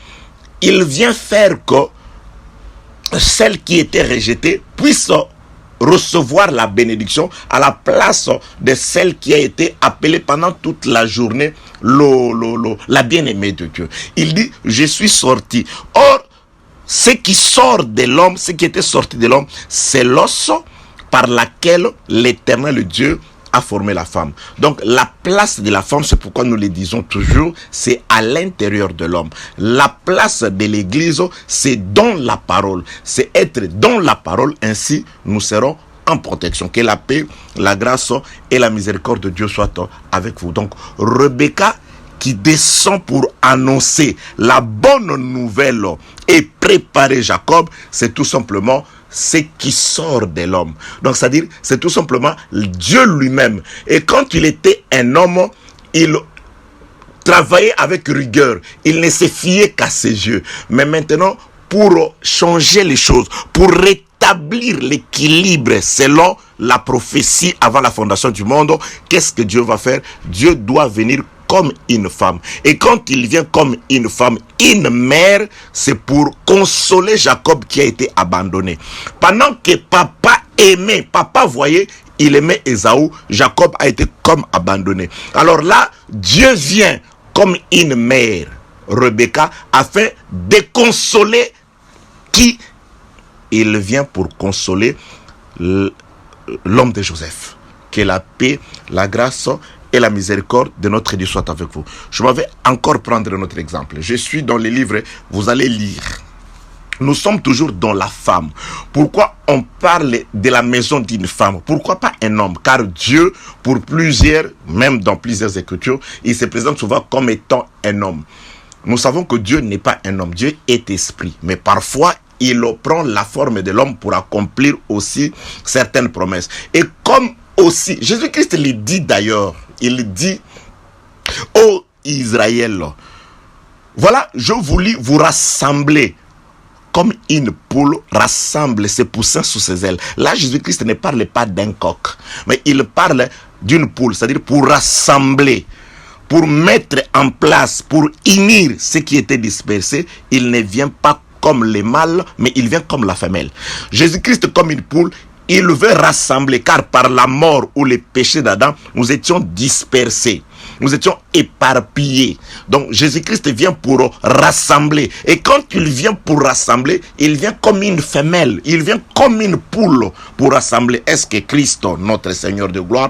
Il vient faire que celle qui était rejetée puisse recevoir la bénédiction à la place de celle qui a été appelée pendant toute la journée la bien-aimée de Dieu. Il dit, je suis sorti. Or, ce qui sort de l'homme, ce qui était sorti de l'homme, c'est l'os par laquelle l'Éternel Dieu a formé la femme. Donc la place de la femme, c'est pourquoi nous le disons toujours, c'est à l'intérieur de l'homme. La place de l'église, c'est dans la parole. C'est être dans la parole, ainsi nous serons en protection. Que la paix, la grâce et la miséricorde de Dieu soient avec vous. Donc Rebecca qui descend pour annoncer la bonne nouvelle et préparer Jacob, c'est tout simplement ce qui sort de l'homme. Donc, c'est-à-dire, c'est tout simplement Dieu lui-même. Et quand il était un homme, il travaillait avec rigueur. Il ne se fiait qu'à ses yeux. Mais maintenant, pour changer les choses, pour rétablir l'équilibre selon la prophétie avant la fondation du monde, qu'est-ce que Dieu va faire? Dieu doit venir comme une femme. Et quand il vient comme une femme, une mère, c'est pour consoler Jacob qui a été abandonné. Pendant que papa aimait, papa voyait, il aimait Ésaü, Jacob a été comme abandonné. Alors là, Dieu vient comme une mère, Rebecca, afin de consoler qui? Il vient pour consoler l'homme de Joseph. Que la paix, la grâce et la miséricorde de notre Dieu soient avec vous. Je m'en vais encore prendre un autre exemple. Je suis dans les livres, vous allez lire. Nous sommes toujours dans la femme. Pourquoi on parle de la maison d'une femme? Pourquoi pas un homme? Car Dieu, pour plusieurs, même dans plusieurs écritures, il se présente souvent comme étant un homme. Nous savons que Dieu n'est pas un homme. Dieu est esprit. Mais parfois, il prend la forme de l'homme pour accomplir aussi certaines promesses. Et comme aussi, Jésus-Christ le dit d'ailleurs, il dit, ô Israël, voilà, je voulais vous rassembler comme une poule rassemble ses poussins sous ses ailes. Là, Jésus-Christ ne parle pas d'un coq, mais il parle d'une poule, c'est-à-dire pour rassembler, pour mettre en place, pour unir ce qui était dispersé. Il ne vient pas comme les mâles, mais il vient comme la femelle. Jésus-Christ comme une poule, il veut rassembler, car par la mort ou les péchés d'Adam, nous étions dispersés. Nous étions éparpillés. Donc Jésus-Christ vient pour rassembler. Et quand il vient pour rassembler, il vient comme une femelle. Il vient comme une poule pour rassembler. Est-ce que Christ, notre Seigneur de gloire,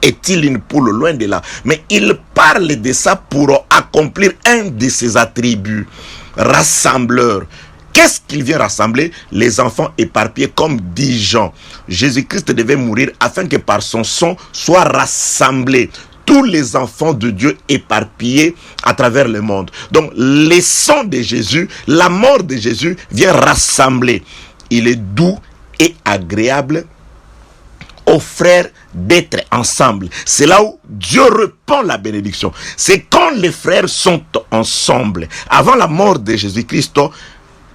est-il une poule? Loin de là. Mais il parle de ça pour accomplir un de ses attributs. Rassembleur. Qu'est-ce qu'il vient rassembler? Les enfants éparpillés, comme dit Jean. Jésus-Christ devait mourir afin que par son sang soient rassemblés tous les enfants de Dieu éparpillés à travers le monde. Donc, le sang de Jésus, la mort de Jésus vient rassembler. Il est doux et agréable aux frères d'être ensemble. C'est là où Dieu répand la bénédiction. C'est quand les frères sont ensemble. Avant la mort de Jésus-Christ,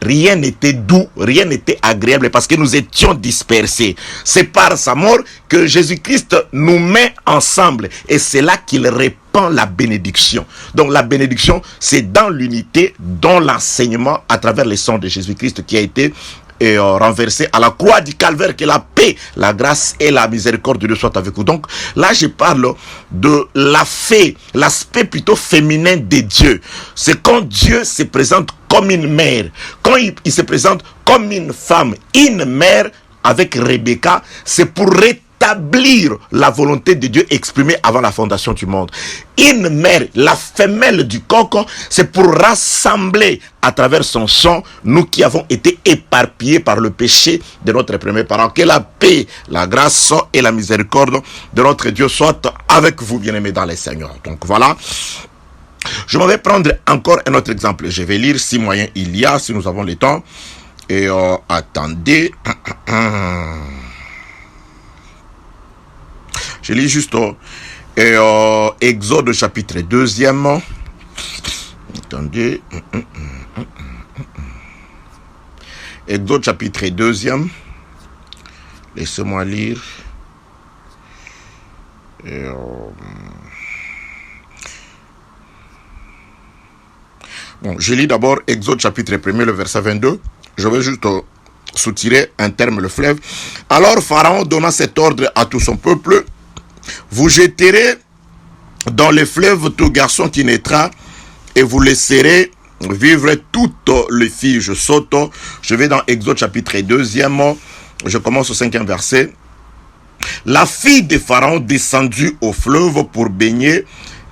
rien n'était doux, rien n'était agréable parce que nous étions dispersés. C'est par sa mort que Jésus-Christ nous met ensemble et c'est là qu'il répand la bénédiction. Donc la bénédiction, c'est dans l'unité, dans l'enseignement à travers le sang de Jésus-Christ qui a été renversé à la croix du calvaire. Que la paix, la grâce et la miséricorde de Dieu soient avec vous. Donc là je parle de la fée, l'aspect plutôt féminin de Dieu. C'est quand Dieu se présente comme une mère, quand il se présente comme une femme, une mère avec Rebecca, c'est pour rétablir la volonté de Dieu exprimée avant la fondation du monde. Une mère, la femelle du coq, c'est pour rassembler à travers son sang, nous qui avons été éparpillés par le péché de notre premier parent. Que la paix, la grâce et la miséricorde de notre Dieu soient avec vous, bien-aimés dans les Seigneurs. Donc voilà. Je m'en vais prendre encore un autre exemple. Je vais lire si moyen il y a, si nous avons le temps. Et attendez. Je lis juste Exode chapitre 2e. Attendez. Exode chapitre 2e. Laissez-moi lire. Bon, je lis d'abord Exode chapitre 1er, le verset 22. Je vais juste soutirer un terme, le fleuve. Alors Pharaon donna cet ordre à tout son peuple. Vous jetterez dans le fleuve tout garçon qui naîtra et vous laisserez vivre toutes les filles. Je saute. Je vais dans Exode chapitre 2e. Je commence au 5e verset. La fille de Pharaon descendit au fleuve pour baigner.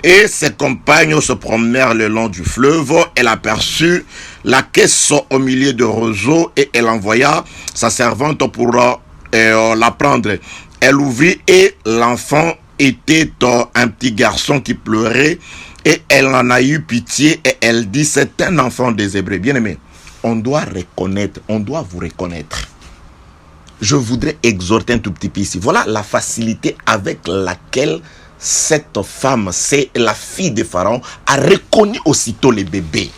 Et ses compagnes se promenèrent le long du fleuve. Elle aperçut la caisse au milieu de roseaux et elle envoya sa servante pour la prendre. Elle ouvrit et l'enfant était un petit garçon qui pleurait et elle en a eu pitié et elle dit: c'est un enfant des Hébreux. Bien aimé, on doit reconnaître, on doit vous reconnaître. Je voudrais exhorter un tout petit peu ici. Voilà la facilité avec laquelle cette femme, c'est la fille de Pharaon, a reconnu aussitôt les bébés.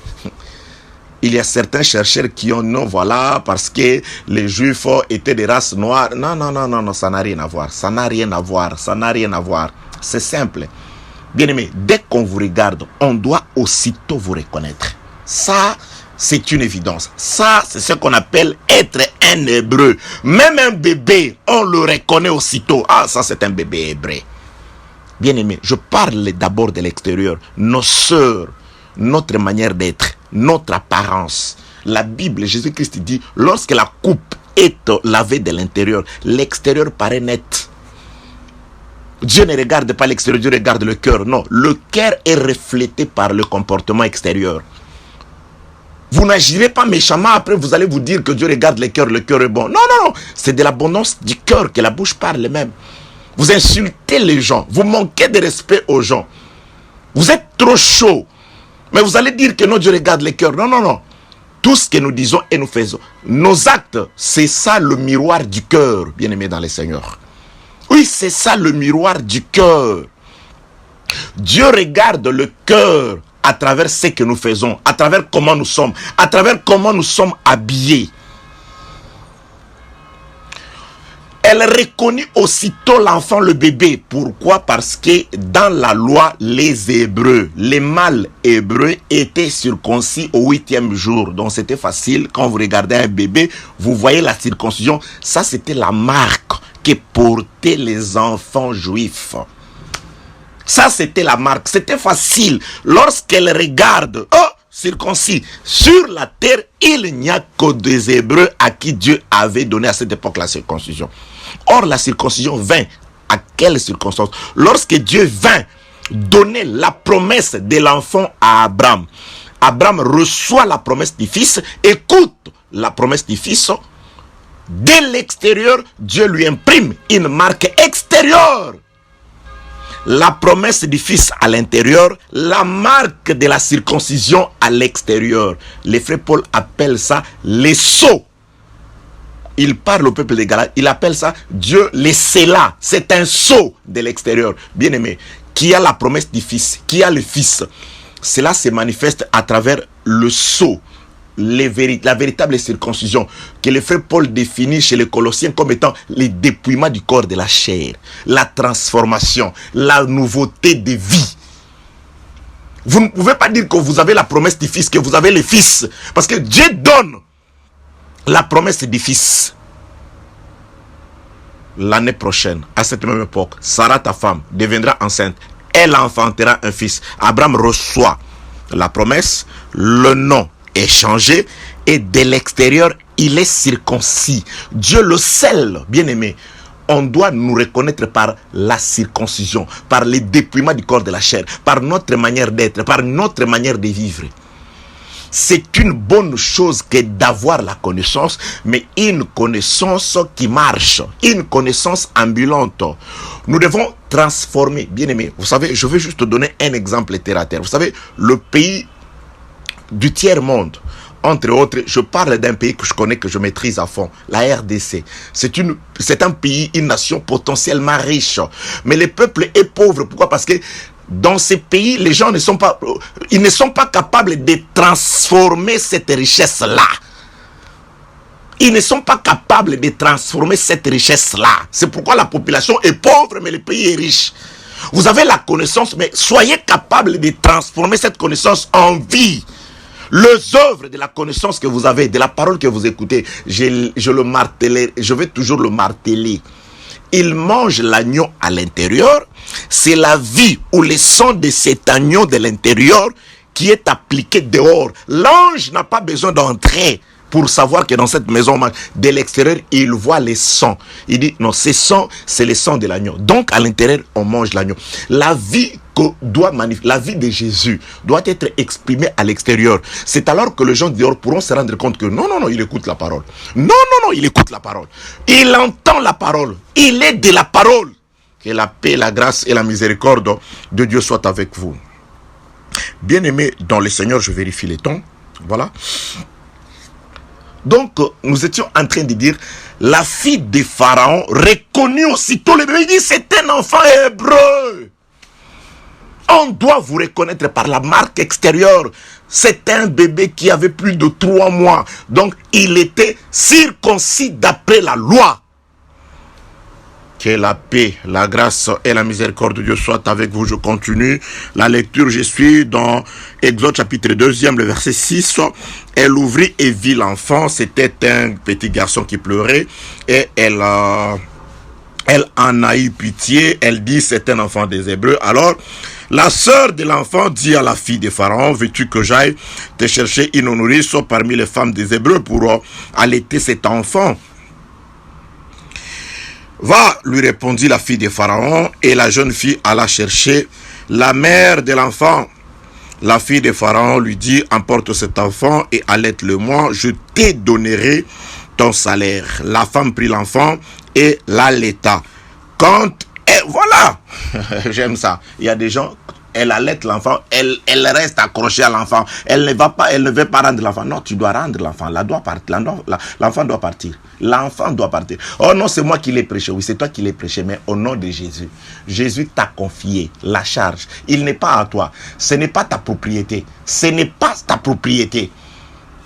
Il y a certains chercheurs qui ont non, voilà, parce que les Juifs étaient des races noires. Non, ça n'a rien à voir. Ça n'a rien à voir. C'est simple. Bien-aimé, dès qu'on vous regarde, on doit aussitôt vous reconnaître. Ça, c'est une évidence. Ça, c'est ce qu'on appelle être un hébreu. Même un bébé, on le reconnaît aussitôt. Ah, ça, c'est un bébé hébreu. Bien-aimé, je parle d'abord de l'extérieur. Nos sœurs, notre manière d'être, notre apparence. La Bible, Jésus-Christ dit, lorsque la coupe est lavée de l'intérieur, l'extérieur paraît net. Dieu ne regarde pas l'extérieur, Dieu regarde le cœur. Non, le cœur est reflété par le comportement extérieur. Vous n'agirez pas méchamment, après vous allez vous dire que Dieu regarde le cœur est bon. Non, non, non, c'est de l'abondance du cœur que la bouche parle même. Vous insultez les gens, vous manquez de respect aux gens. Vous êtes trop chaud. Mais vous allez dire que non, Dieu regarde le cœur. Non, non, non. Tout ce que nous disons et nous faisons, nos actes, c'est ça le miroir du cœur, bien-aimé dans le Seigneur. Oui, c'est ça le miroir du cœur. Dieu regarde le cœur à travers ce que nous faisons, à travers comment nous sommes, à travers comment nous sommes habillés. Elle reconnaît aussitôt l'enfant, le bébé. Pourquoi? Parce que dans la loi, les Hébreux, les mâles hébreux étaient circoncis au 8e jour. Donc c'était facile. Quand vous regardez un bébé, vous voyez la circoncision. Ça, c'était la marque que portaient les enfants juifs. Ça, c'était la marque. C'était facile. Lorsqu'elle regarde, oh, circoncis, sur la terre, il n'y a que des Hébreux à qui Dieu avait donné à cette époque la circoncision. Or, la circoncision vint à quelle circonstance? Lorsque Dieu vint donner la promesse de l'enfant à Abraham. Abraham reçoit la promesse du fils, écoute la promesse du fils. Dès l'extérieur, Dieu lui imprime une marque extérieure. La promesse du fils à l'intérieur, la marque de la circoncision à l'extérieur. Les frères Paul appellent ça les sceaux. Il parle au peuple des Galates, il appelle ça Dieu les scella. C'est un sceau de l'extérieur. Bien aimé, qui a la promesse du fils, qui a le fils, cela se manifeste à travers le sceau. La véritable circoncision que le frère Paul définit chez les Colossiens comme étant le dépouillement du corps de la chair, la transformation, la nouveauté de vie. Vous ne pouvez pas dire que vous avez la promesse du fils, que vous avez le fils, parce que Dieu donne la promesse du fils. L'année prochaine, à cette même époque, Sarah, ta femme, deviendra enceinte. Elle enfantera un fils. Abraham reçoit la promesse, le nom est changé et de l'extérieur, il est circoncis. Dieu le scelle, bien aimé. On doit nous reconnaître par la circoncision, par le dépouillement du corps de la chair, par notre manière d'être, par notre manière de vivre. C'est une bonne chose que d'avoir la connaissance, mais une connaissance qui marche, une connaissance ambulante. Nous devons transformer, bien aimé. Vous savez, je vais juste donner un exemple terre à terre. Vous savez, le pays du tiers-monde, entre autres, je parle d'un pays que je connais, que je maîtrise à fond, la RDC. C'est un pays, une nation potentiellement riche. Mais le peuple est pauvre. Pourquoi? Parce que dans ces pays, les gens ne sont pas capables de transformer cette richesse-là. Ils ne sont pas capables de transformer cette richesse-là. C'est pourquoi la population est pauvre, mais le pays est riche. Vous avez la connaissance, mais soyez capables de transformer cette connaissance en vie. Les œuvres de la connaissance que vous avez, de la parole que vous écoutez, je le marteler, je vais toujours le marteler. Il mange l'agneau à l'intérieur. C'est la vie ou le sang de cet agneau de l'intérieur qui est appliqué dehors. L'ange n'a pas besoin d'entrer pour savoir que dans cette maison, de l'extérieur, il voit le sang. Il dit, non, ce sang, c'est le sang de l'agneau. Donc, à l'intérieur, on mange l'agneau. La vie la vie de Jésus doit être exprimée à l'extérieur. C'est alors que les gens dehors pourront se rendre compte que non, non, non, il écoute la parole. Non, non, non, il écoute la parole. Il entend la parole. Il est de la parole. Que la paix, la grâce et la miséricorde de Dieu soient avec vous. Bien-aimés dans le Seigneur, je vérifie les temps. Voilà. Donc, nous étions en train de dire, la fille de Pharaon reconnut aussitôt le bébé. Il dit, c'est un enfant hébreu. On doit vous reconnaître par la marque extérieure. C'est un bébé qui avait plus de 3 mois. Donc, il était circoncis d'après la loi. Que la paix, la grâce et la miséricorde de Dieu soient avec vous. Je continue la lecture. Je suis dans Exode chapitre 2, le verset 6. Elle ouvrit et vit l'enfant. C'était un petit garçon qui pleurait. Et elle en a eu pitié. Elle dit, c'est un enfant des Hébreux. Alors, la sœur de l'enfant dit à la fille de Pharaon, veux-tu que j'aille te chercher une nourrice parmi les femmes des Hébreux pour allaiter cet enfant? Va, lui répondit la fille de Pharaon, et la jeune fille alla chercher la mère de l'enfant. La fille de Pharaon lui dit, emporte cet enfant et allaite-le-moi, je te donnerai ton salaire. La femme prit l'enfant et l'allaita. Voilà, j'aime ça. Il y a des gens, elle allaite l'enfant, elle reste accrochée à l'enfant. Elle ne veut pas rendre l'enfant. Non, tu dois rendre l'enfant. L'enfant doit partir. L'enfant doit partir. Oh non, c'est moi qui l'ai prêché. Oui, c'est toi qui l'ai prêché, mais au nom de Jésus. Jésus t'a confié la charge. Il n'est pas à toi. Ce n'est pas ta propriété. Ce n'est pas ta propriété.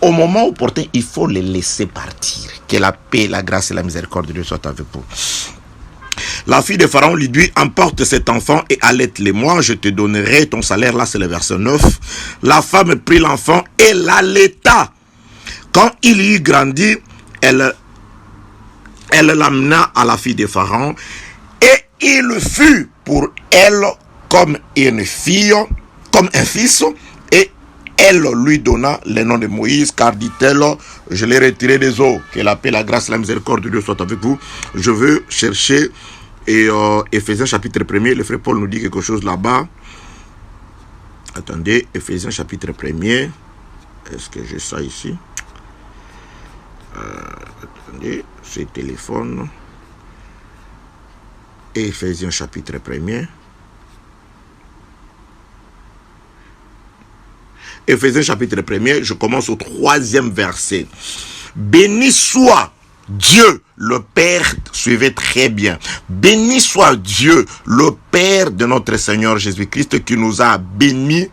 Au moment opportun, il faut les laisser partir. Que la paix, la grâce et la miséricorde de Dieu soient avec vous. La fille de Pharaon lui dit, emporte cet enfant et allaite-le-moi, je te donnerai ton salaire. Là, c'est le verset 9. La femme prit l'enfant et l'allaita. Quand il eut grandi, elle l'amena à la fille de Pharaon et il fut pour elle comme une fille, comme un fils, et elle lui donna le nom de Moïse, car dit-elle, je l'ai retiré des eaux. Que la paix, la grâce, la miséricorde de Dieu soit avec vous. Je veux chercher Éphésiens chapitre 1er, le frère Paul nous dit quelque chose là-bas. Attendez, Éphésiens chapitre 1er. Est-ce que j'ai ça ici? Attendez, c'est téléphone. Éphésiens chapitre 1er. Éphésiens chapitre 1er, je commence au 3e verset. Béni soit Dieu, le Père, suivez très bien. Béni soit Dieu, le Père de notre Seigneur Jésus-Christ, qui nous a bénis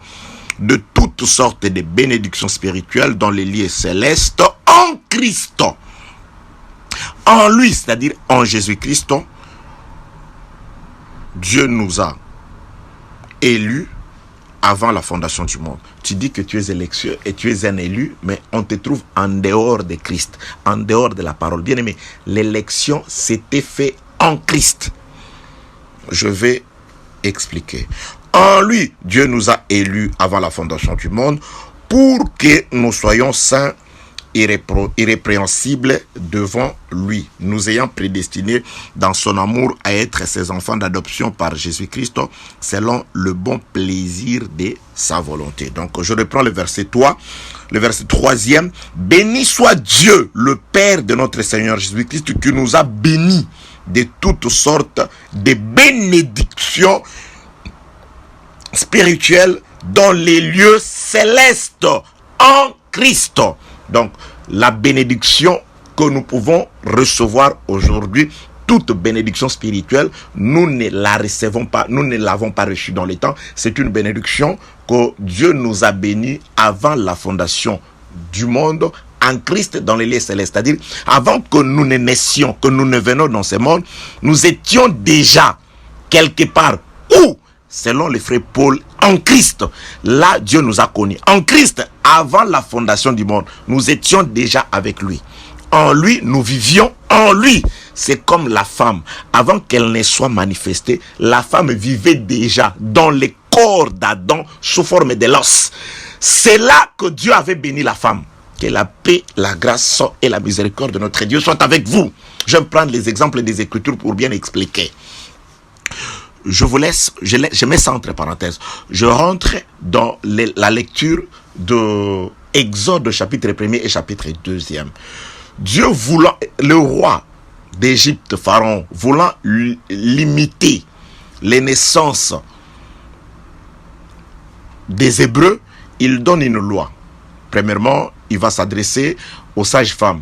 de toutes sortes de bénédictions spirituelles dans les lieux célestes en Christ. En lui, c'est-à-dire en Jésus-Christ, Dieu nous a élus avant la fondation du monde. Tu dis que tu es élection et tu es un élu, mais on te trouve en dehors de Christ, en dehors de la parole. Bien aimé, l'élection s'était faite en Christ. Je vais expliquer. En lui, Dieu nous a élus avant la fondation du monde pour que nous soyons saints, irrépréhensibles devant lui, nous ayant prédestinés dans son amour à être ses enfants d'adoption par Jésus-Christ selon le bon plaisir de sa volonté. Donc je reprends le verset 3, le verset 3e. Béni soit Dieu, le Père de notre Seigneur Jésus-Christ, qui nous a bénis de toutes sortes de bénédictions spirituelles dans les lieux célestes en Christ. Donc, la bénédiction que nous pouvons recevoir aujourd'hui, toute bénédiction spirituelle, nous ne la recevons pas, nous ne l'avons pas reçue dans les temps. C'est une bénédiction que Dieu nous a bénie avant la fondation du monde, en Christ dans les lieux célestes. C'est-à-dire, avant que nous ne naissions, que nous ne venions dans ce monde, nous étions déjà quelque part où, selon le frère Paul, en Christ, là Dieu nous a connus. En Christ, avant la fondation du monde, nous étions déjà avec lui. En lui, nous vivions en lui. C'est comme la femme. Avant qu'elle ne soit manifestée, la femme vivait déjà dans le corps d'Adam sous forme de l'os. C'est là que Dieu avait béni la femme. Que la paix, la grâce et la miséricorde de notre Dieu soient avec vous. Je vais prendre les exemples des Écritures pour bien expliquer. Je vous laisse, je mets ça entre parenthèses. Je rentre dans la lecture de Exode chapitre 1er et chapitre 2e. Dieu voulant, le roi d'Égypte, Pharaon, voulant limiter les naissances des Hébreux, il donne une loi. Premièrement, il va s'adresser aux sages-femmes.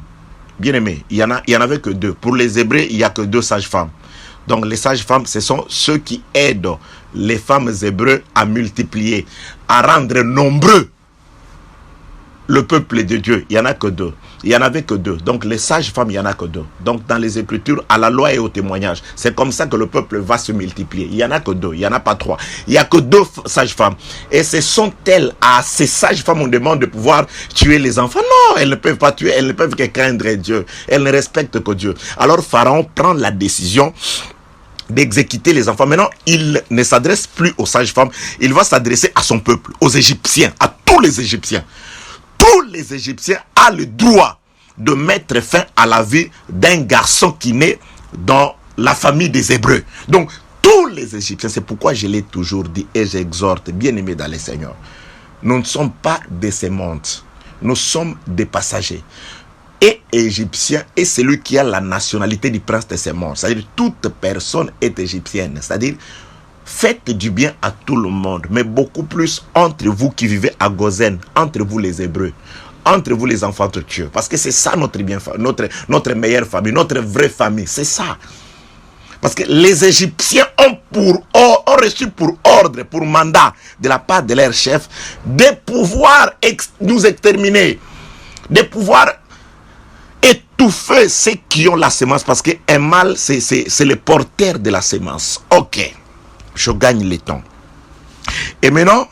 Bien aimé, il y en avait que 2. Pour les Hébreux, il n'y a que 2 sages-femmes. Donc les sages-femmes, ce sont ceux qui aident les femmes hébreux à multiplier, à rendre nombreux le peuple de Dieu, il n'y en a que deux. Il n'y en avait que deux. Donc les sages-femmes, il n'y en a que deux. Donc dans les Écritures, à la loi et au témoignage, c'est comme ça que le peuple va se multiplier. Il n'y en a que deux, il n'y en a pas trois. Il n'y a que deux sages-femmes. Et ce sont elles, à ces sages-femmes, on demande de pouvoir tuer les enfants. Non, elles ne peuvent pas tuer, elles ne peuvent que craindre Dieu. Elles ne respectent que Dieu. Alors Pharaon prend la décision d'exécuter les enfants. Maintenant, il ne s'adresse plus aux sages-femmes, il va s'adresser à son peuple, aux Égyptiens, à tous les Égyptiens. Tous les Égyptiens ont le droit de mettre fin à la vie d'un garçon qui naît dans la famille des Hébreux. Donc, tous les Égyptiens, c'est pourquoi je l'ai toujours dit et j'exhorte, bien-aimés dans le Seigneur, nous ne sommes pas des ce monde, nous sommes des passagers. Et Égyptien est celui qui a la nationalité du prince de ce monde. C'est-à-dire toute personne est égyptienne. C'est-à-dire faites du bien à tout le monde, mais beaucoup plus entre vous qui vivez à Gozen, entre vous les Hébreux, entre vous les enfants de Dieu. Parce que c'est ça notre bien, notre meilleure famille, notre vraie famille. C'est ça. Parce que les Égyptiens ont reçu pour ordre, pour mandat de la part de leur chef, de pouvoir nous exterminer, de pouvoir étouffer ceux qui ont la semence. Parce qu'un mâle, c'est le porteur de la semence. Ok. Je gagne le temps. Et maintenant,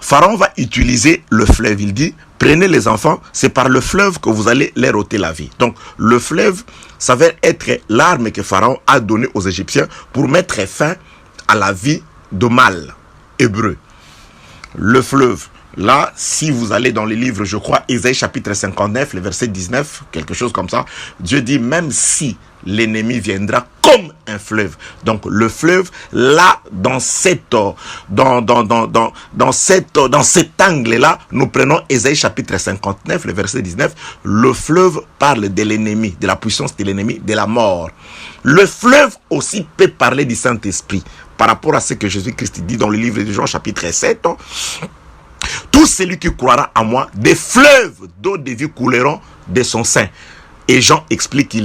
Pharaon va utiliser le fleuve. Il dit, prenez les enfants, c'est par le fleuve que vous allez leur ôter la vie. Donc, le fleuve s'avère être l'arme que Pharaon a donnée aux Égyptiens pour mettre fin à la vie de mâles hébreux. Le fleuve. Là, si vous allez dans les livres, je crois, Ésaïe chapitre 59, le verset 19, quelque chose comme ça, Dieu dit, même si l'ennemi viendra comme un fleuve. Donc, le fleuve, là, dans cet angle-là, nous prenons Ésaïe chapitre 59, le verset 19, le fleuve parle de l'ennemi, de la puissance de l'ennemi, de la mort. Le fleuve aussi peut parler du Saint-Esprit, par rapport à ce que Jésus-Christ dit dans le livre de Jean chapitre 7, tout celui qui croira à moi, des fleuves d'eau de vie couleront de son sein. Et Jean explique,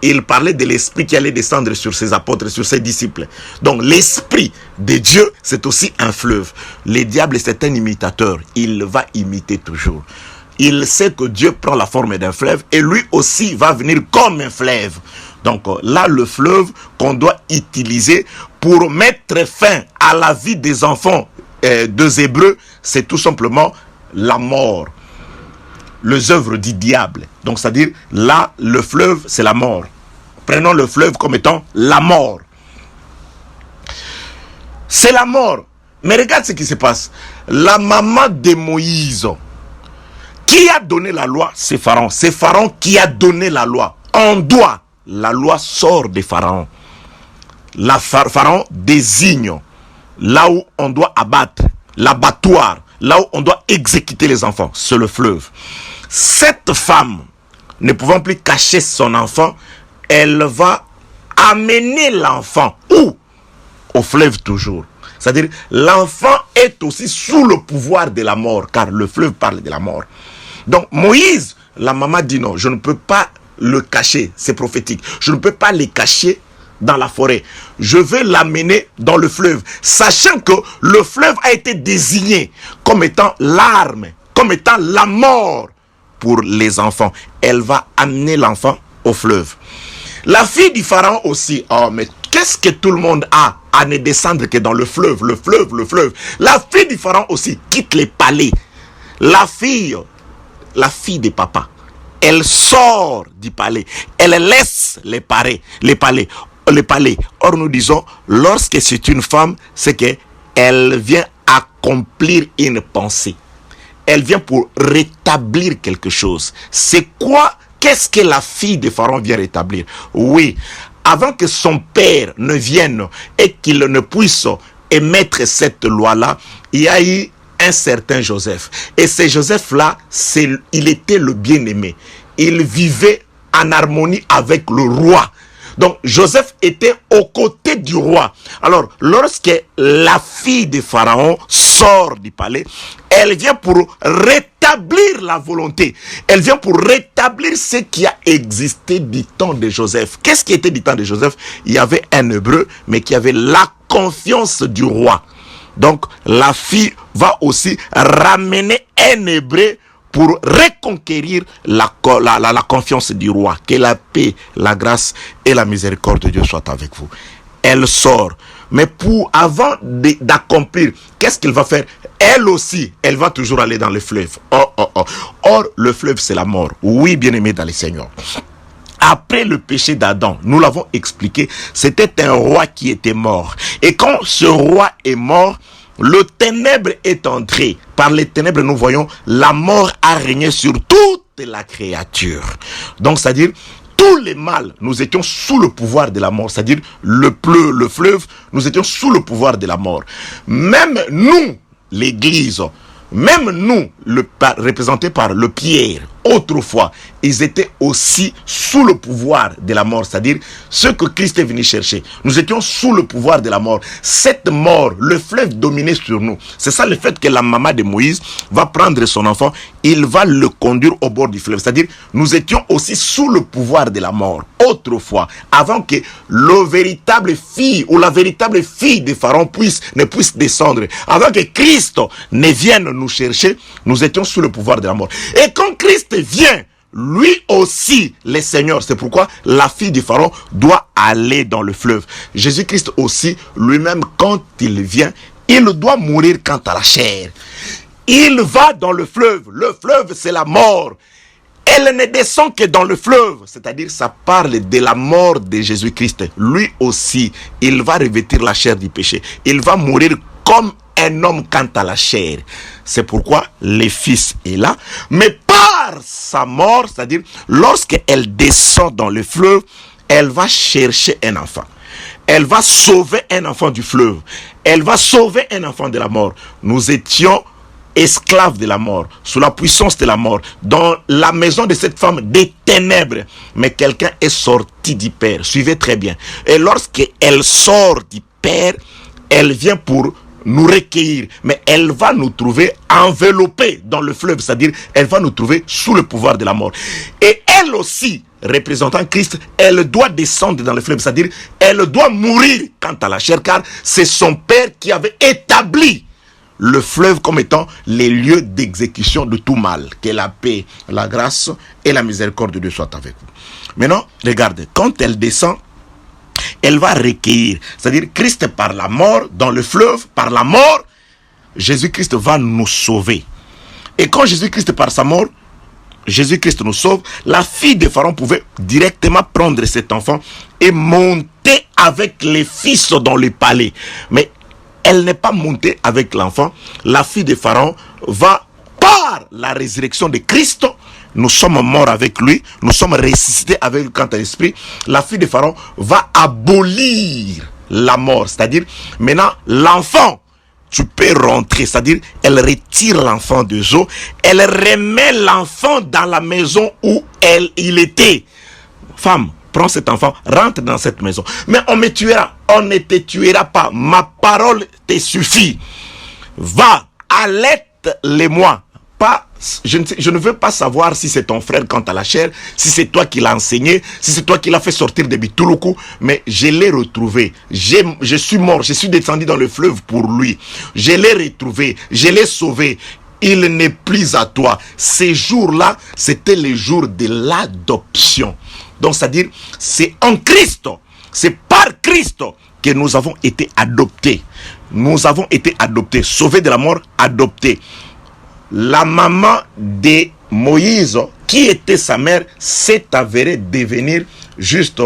il parlait de l'esprit qui allait descendre sur ses apôtres, sur ses disciples. Donc l'esprit de Dieu, c'est aussi un fleuve. Le diable, c'est un imitateur. Il va imiter toujours. Il sait que Dieu prend la forme d'un fleuve et lui aussi va venir comme un fleuve. Donc là, le fleuve qu'on doit utiliser pour mettre fin à la vie des enfants des Hébreux, c'est tout simplement la mort. Les œuvres du diable. Donc, c'est-à-dire, là, le fleuve, c'est la mort. Prenons le fleuve comme étant la mort. C'est la mort. Mais regarde ce qui se passe. La maman de Moïse, qui a donné la loi? C'est Pharaon. C'est Pharaon qui a donné la loi. La loi sort de Pharaon. Pharaon désigne là où on doit abattre, l'abattoir, là où on doit exécuter les enfants, c'est le fleuve. Cette femme, ne pouvant plus cacher son enfant, elle va amener l'enfant où? Au fleuve toujours. C'est-à-dire, l'enfant est aussi sous le pouvoir de la mort, car le fleuve parle de la mort. Donc, Moïse, la maman dit non, je ne peux pas le cacher, c'est prophétique. Je ne peux pas le cacher dans la forêt. Je vais l'amener dans le fleuve, sachant que le fleuve a été désigné comme étant l'arme, comme étant la mort pour les enfants. Elle va amener l'enfant au fleuve. La fille du pharaon aussi, oh mais qu'est-ce que tout le monde a à ne descendre que dans le fleuve, le fleuve, le fleuve. La fille du pharaon aussi quitte les palais. La fille de papa, elle sort du palais, elle laisse les palais. Or nous disons, lorsque c'est une femme, c'est qu'elle vient accomplir une pensée. Elle vient pour rétablir quelque chose. C'est quoi? Qu'est-ce que la fille de Pharaon vient rétablir? Oui, avant que son père ne vienne et qu'il ne puisse émettre cette loi-là, il y a eu un certain Joseph. Et ce Joseph-là, il était le bien-aimé. Il vivait en harmonie avec le roi. Donc Joseph était aux côtés du roi. Alors lorsque la fille de Pharaon sort du palais, elle vient pour rétablir la volonté. Elle vient pour rétablir ce qui a existé du temps de Joseph. Qu'est-ce qui était du temps de Joseph? Il y avait un Hébreu, mais qui avait la confiance du roi. Donc la fille va aussi ramener un Hébreu pour reconquérir la confiance du roi. Que la paix, la grâce et la miséricorde de Dieu soient avec vous. Elle sort. Mais avant d'accomplir, qu'est-ce qu'il va faire? Elle aussi, elle va toujours aller dans le fleuve. Or, le fleuve, c'est la mort. Oui, bien-aimé dans le Seigneur. Après le péché d'Adam, nous l'avons expliqué, c'était un roi qui était mort. Et quand ce roi est mort, le ténèbre est entré. Par les ténèbres, nous voyons, la mort a régné sur toute la créature. Donc, c'est-à-dire, tous les mâles, nous étions sous le pouvoir de la mort. C'est-à-dire, le fleuve, nous étions sous le pouvoir de la mort. Même nous, l'Église, même nous, représentés par le Pierre, autrefois, ils étaient aussi sous le pouvoir de la mort, c'est-à-dire ce que Christ est venu chercher. Nous étions sous le pouvoir de la mort. Cette mort, le fleuve dominait sur nous. C'est ça le fait que la maman de Moïse va prendre son enfant, il va le conduire au bord du fleuve. C'est-à-dire, nous étions aussi sous le pouvoir de la mort. Autrefois, avant que le véritable fille ou la véritable fille de Pharaon ne puisse descendre, avant que Christ ne vienne nous chercher, nous étions sous le pouvoir de la mort. Et quand Christ vient, lui aussi, les seigneurs, c'est pourquoi la fille du Pharaon doit aller dans le fleuve. Jésus-Christ aussi, lui-même, quand il vient, il doit mourir quant à la chair. Il va dans le fleuve. Le fleuve, c'est la mort. Elle ne descend que dans le fleuve. C'est-à-dire, ça parle de la mort de Jésus-Christ. Lui aussi, il va revêtir la chair du péché. Il va mourir comme un homme quant à la chair. C'est pourquoi le Fils est là. Mais par sa mort, c'est-à-dire, lorsqu'elle descend dans le fleuve, elle va chercher un enfant. Elle va sauver un enfant du fleuve. Elle va sauver un enfant de la mort. Nous étions esclaves de la mort, sous la puissance de la mort, dans la maison de cette femme des ténèbres. Mais quelqu'un est sorti du Père. Suivez très bien. Et lorsqu'elle sort du Père, elle vient pour nous recueillir, mais elle va nous trouver enveloppés dans le fleuve, c'est-à-dire elle va nous trouver sous le pouvoir de la mort. Et elle aussi, représentant Christ, elle doit descendre dans le fleuve, c'est-à-dire elle doit mourir quant à la chair, car c'est son Père qui avait établi le fleuve comme étant les lieux d'exécution de tout mal. Que la paix, la grâce et la miséricorde de Dieu soient avec vous. Maintenant, regardez, quand elle descend, elle va recueillir, c'est-à-dire Christ par la mort, dans le fleuve, par la mort, Jésus-Christ va nous sauver. Et quand Jésus-Christ par sa mort, Jésus-Christ nous sauve, la fille de Pharaon pouvait directement prendre cet enfant et monter avec les fils dans le palais. Mais elle n'est pas montée avec l'enfant. La fille de Pharaon va, par la résurrection de Christ, nous sommes morts avec lui, nous sommes ressuscités avec lui quant à l'esprit. La fille de Pharaon va abolir la mort, c'est-à-dire maintenant l'enfant, tu peux rentrer, c'est-à-dire elle retire l'enfant des eaux, elle remet l'enfant dans la maison où il était. Femme, prends cet enfant, rentre dans cette maison. Mais on me tuera, on ne te tuera pas, ma parole te suffit. Va, allaite-les-moi. Je ne veux pas savoir si c'est ton frère quant à la chair, si c'est toi qui l'as enseigné, si c'est toi qui l'as fait sortir de Bituluku, mais je l'ai retrouvé. Je suis mort, je suis descendu dans le fleuve pour lui. Je l'ai retrouvé, je l'ai sauvé. Il n'est plus à toi. Ces jours-là, c'était les jours de l'adoption. Donc, c'est-à-dire, c'est en Christ, c'est par Christ que nous avons été adoptés. Nous avons été adoptés, sauvés de la mort, adoptés. La maman de Moïse, qui était sa mère, s'est avérée devenir juste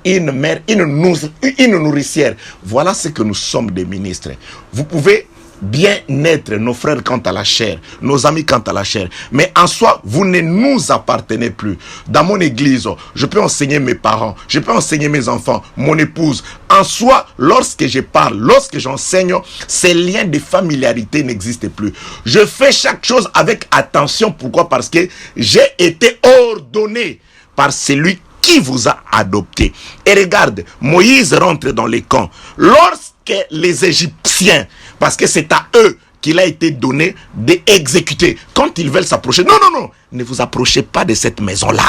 une mère, une nourricière. Voilà ce que nous sommes des ministres. Vous pouvez bien être nos frères quant à la chair, nos amis quant à la chair, mais en soi, vous ne nous appartenez plus. Dans mon église, je peux enseigner mes parents, je peux enseigner mes enfants, mon épouse. En soi, lorsque je parle, lorsque j'enseigne, ces liens de familiarité n'existent plus. Je fais chaque chose avec attention. Pourquoi? Parce que j'ai été ordonné par celui qui vous a adopté. Et regarde, Moïse rentre dans les camps. Lorsque les Égyptiens, parce que c'est à eux qu'il a été donné d'exécuter, quand ils veulent s'approcher, non, ne vous approchez pas de cette maison-là.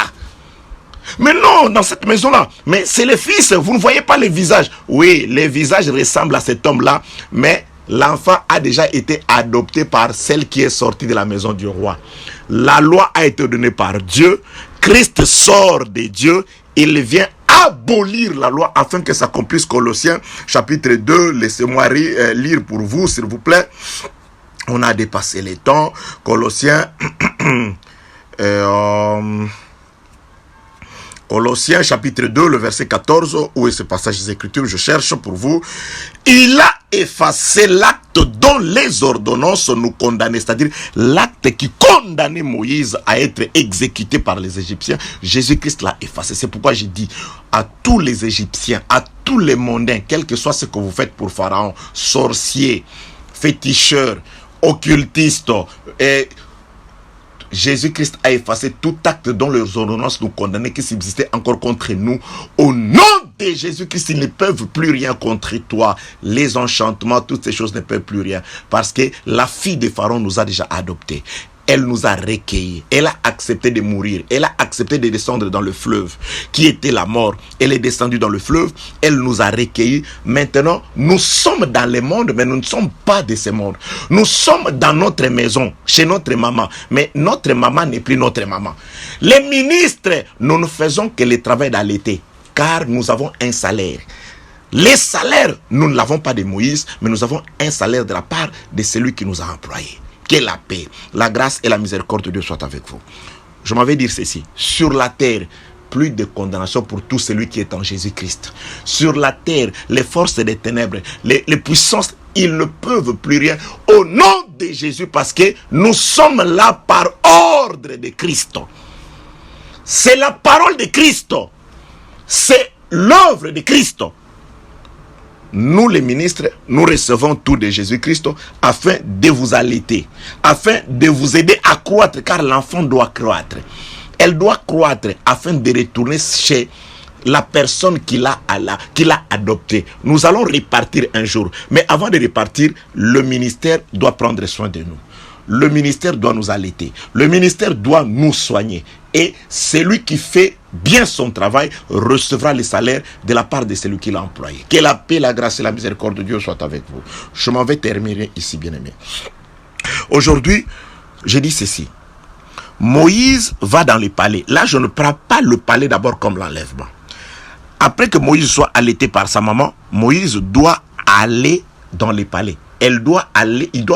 Mais non, dans cette maison-là, mais c'est les fils, vous ne voyez pas les visages. Oui, les visages ressemblent à cet homme-là, mais l'enfant a déjà été adopté par celle qui est sortie de la maison du roi. La loi a été donnée par Dieu. Christ sort de Dieu. Il vient abolir la loi afin que s'accomplisse. Colossiens chapitre 2. Laissez-moi lire pour vous, s'il vous plaît. On a dépassé les temps. Colossiens... Colossiens chapitre 2, le verset 14, où est ce passage des Écritures, je cherche pour vous. Il a effacé l'acte dont les ordonnances nous condamnaient, c'est-à-dire l'acte qui condamnait Moïse à être exécuté par les Égyptiens. Jésus-Christ l'a effacé. C'est pourquoi j'ai dit à tous les Égyptiens, à tous les mondains, quel que soit ce que vous faites pour Pharaon, sorciers, féticheurs, occultistes, et Jésus-Christ a effacé tout acte dont les ordonnances nous condamnaient, qui subsistait encore contre nous. Au nom de Jésus-Christ, ils ne peuvent plus rien contre toi. Les enchantements, toutes ces choses ne peuvent plus rien. Parce que la fille de Pharaon nous a déjà adoptés. Elle nous a recueillis. Elle a accepté de mourir. Elle a accepté de descendre dans le fleuve qui était la mort. Elle est descendue dans le fleuve. Elle nous a recueillis. Maintenant, nous sommes dans le monde, mais nous ne sommes pas de ce monde. Nous sommes dans notre maison, chez notre maman. Mais notre maman n'est plus notre maman. Les ministres, nous ne faisons que le travail d'allaiter, car nous avons un salaire. Les salaires, nous ne l'avons pas de Moïse, mais nous avons un salaire de la part de celui qui nous a employés. Que la paix, la grâce et la miséricorde de Dieu soient avec vous. Je m'avais dit ceci. Sur la terre, plus de condamnation pour tout celui qui est en Jésus-Christ. Sur la terre, les forces des ténèbres, les puissances, ils ne peuvent plus rien. Au nom de Jésus, parce que nous sommes là par ordre de Christ. C'est la parole de Christ. C'est l'œuvre de Christ. Nous les ministres, nous recevons tout de Jésus-Christ afin de vous allaiter, afin de vous aider à croître, car l'enfant doit croître. Elle doit croître afin de retourner chez la personne qui l'a adopté. Nous allons repartir un jour, mais avant de repartir, le ministère doit prendre soin de nous. Le ministère doit nous allaiter. Le ministère doit nous soigner. Et celui qui fait bien son travail recevra le salaire de la part de celui qui l'a employé. Que la paix, la grâce et la miséricorde de Dieu soient avec vous. Je m'en vais terminer ici, bien-aimé. Aujourd'hui, je dis ceci. Moïse va dans les palais. Là, je ne prends pas le palais d'abord comme l'enlèvement. Après que Moïse soit allaité par sa maman, Moïse doit aller dans les palais. Il doit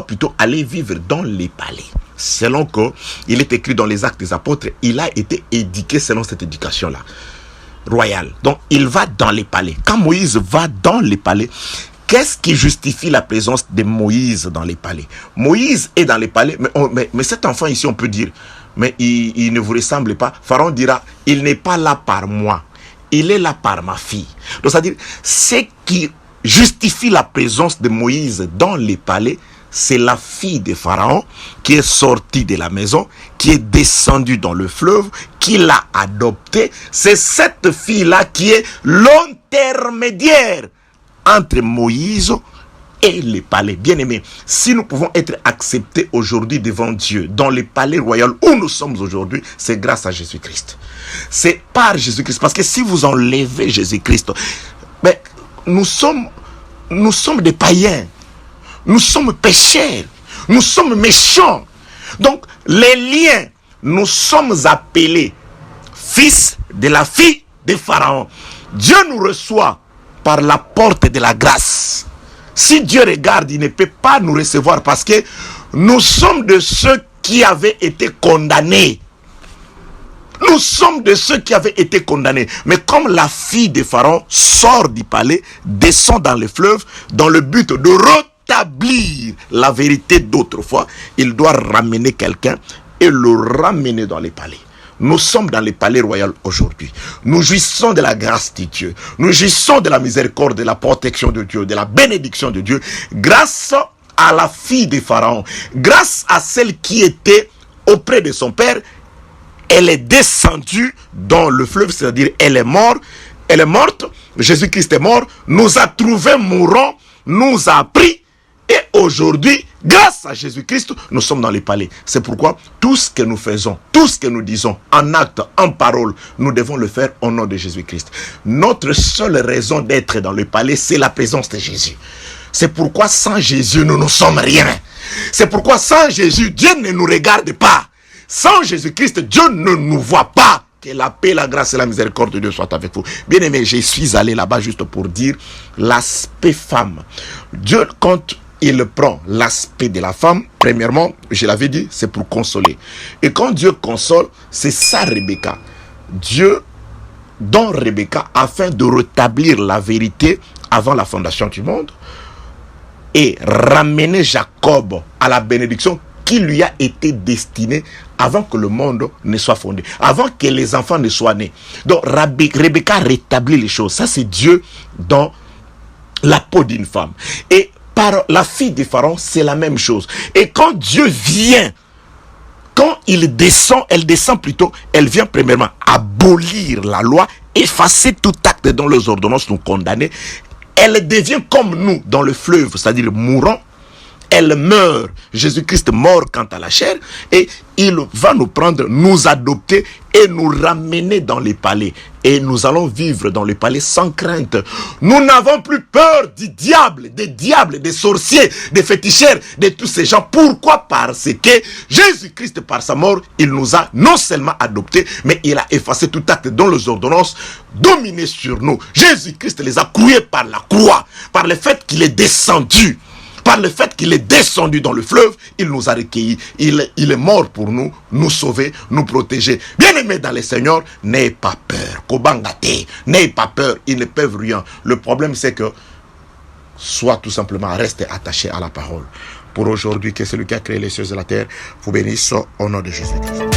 plutôt aller vivre dans les palais. Selon qu'il est écrit dans les Actes des Apôtres, il a été éduqué selon cette éducation-là, royale. Donc, il va dans les palais. Quand Moïse va dans les palais, qu'est-ce qui justifie la présence de Moïse dans les palais? Moïse est dans les palais, mais cet enfant ici, on peut dire, mais il ne vous ressemble pas. Pharaon dira, il n'est pas là par moi, il est là par ma fille. Donc, c'est-à-dire, ce qui justifie la présence de Moïse dans les palais, c'est la fille de Pharaon qui est sortie de la maison, qui est descendue dans le fleuve, qui l'a adoptée. C'est cette fille-là qui est l'intermédiaire entre Moïse et les palais. Bien-aimés, si nous pouvons être acceptés aujourd'hui devant Dieu, dans les palais royaux où nous sommes aujourd'hui, c'est grâce à Jésus-Christ. C'est par Jésus-Christ. Parce que si vous enlevez Jésus-Christ, mais nous sommes des païens. Nous sommes pécheurs. Nous sommes méchants. Donc, les liens, nous sommes appelés fils de la fille de Pharaon. Dieu nous reçoit par la porte de la grâce. Si Dieu regarde, il ne peut pas nous recevoir parce que nous sommes de ceux qui avaient été condamnés. Nous sommes de ceux qui avaient été condamnés. Mais comme la fille de Pharaon sort du palais, descend dans le fleuve, dans le but de rétablir la vérité d'autrefois, il doit ramener quelqu'un et le ramener dans les palais. Nous sommes dans les palais royaux aujourd'hui. Nous jouissons de la grâce de Dieu. Nous jouissons de la miséricorde, de la protection de Dieu, de la bénédiction de Dieu, grâce à la fille de Pharaon, grâce à celle qui était auprès de son père. Elle est descendue dans le fleuve, c'est-à-dire elle est morte, Jésus-Christ est mort, nous a trouvés mourants, nous a pris, et aujourd'hui, grâce à Jésus-Christ, nous sommes dans les palais. C'est pourquoi tout ce que nous faisons, tout ce que nous disons, en acte, en parole, nous devons le faire au nom de Jésus-Christ. Notre seule raison d'être dans le palais, c'est la présence de Jésus. C'est pourquoi sans Jésus, nous ne sommes rien. C'est pourquoi sans Jésus, Dieu ne nous regarde pas. Sans Jésus-Christ, Dieu ne nous voit pas. Que la paix, la grâce et la miséricorde de Dieu soient avec vous. Bien aimé, je suis allé là-bas juste pour dire l'aspect femme. Dieu, quand il prend l'aspect de la femme, premièrement, je l'avais dit, c'est pour consoler. Et quand Dieu console, c'est ça Rebecca. Dieu, dans Rebecca, afin de rétablir la vérité avant la fondation du monde, et ramener Jacob à la bénédiction qui lui a été destinée avant que le monde ne soit fondé, avant que les enfants ne soient nés. Donc Rebecca rétablit les choses. Ça, c'est Dieu dans la peau d'une femme. Et par la fille de Pharaon, c'est la même chose. Et quand Dieu vient, quand il descend, elle descend plutôt, elle vient premièrement abolir la loi, effacer tout acte dont les ordonnances nous condamnaient. Elle devient comme nous dans le fleuve, c'est-à-dire mourant. Elle meurt, Jésus-Christ mort quant à la chair, et il va nous prendre, nous adopter et nous ramener dans les palais. Et nous allons vivre dans les palais sans crainte. Nous n'avons plus peur du diable, des sorciers, des féticheurs, de tous ces gens. Pourquoi? Parce que Jésus-Christ, par sa mort, il nous a non seulement adoptés, mais il a effacé tout acte dont les ordonnances dominaient sur nous. Jésus-Christ les a cloués par la croix, par le fait qu'il est descendu. Par le fait qu'il est descendu dans le fleuve, il nous a recueillis. Il est mort pour nous, nous sauver, nous protéger. Bien-aimés dans le Seigneur, n'ayez pas peur. Kobangate, n'ayez pas peur, ils ne peuvent rien. Le problème, c'est que soit tout simplement restez attachés à la parole. Pour aujourd'hui, que celui qui a créé les cieux et la terre vous bénisse au nom de Jésus-Christ.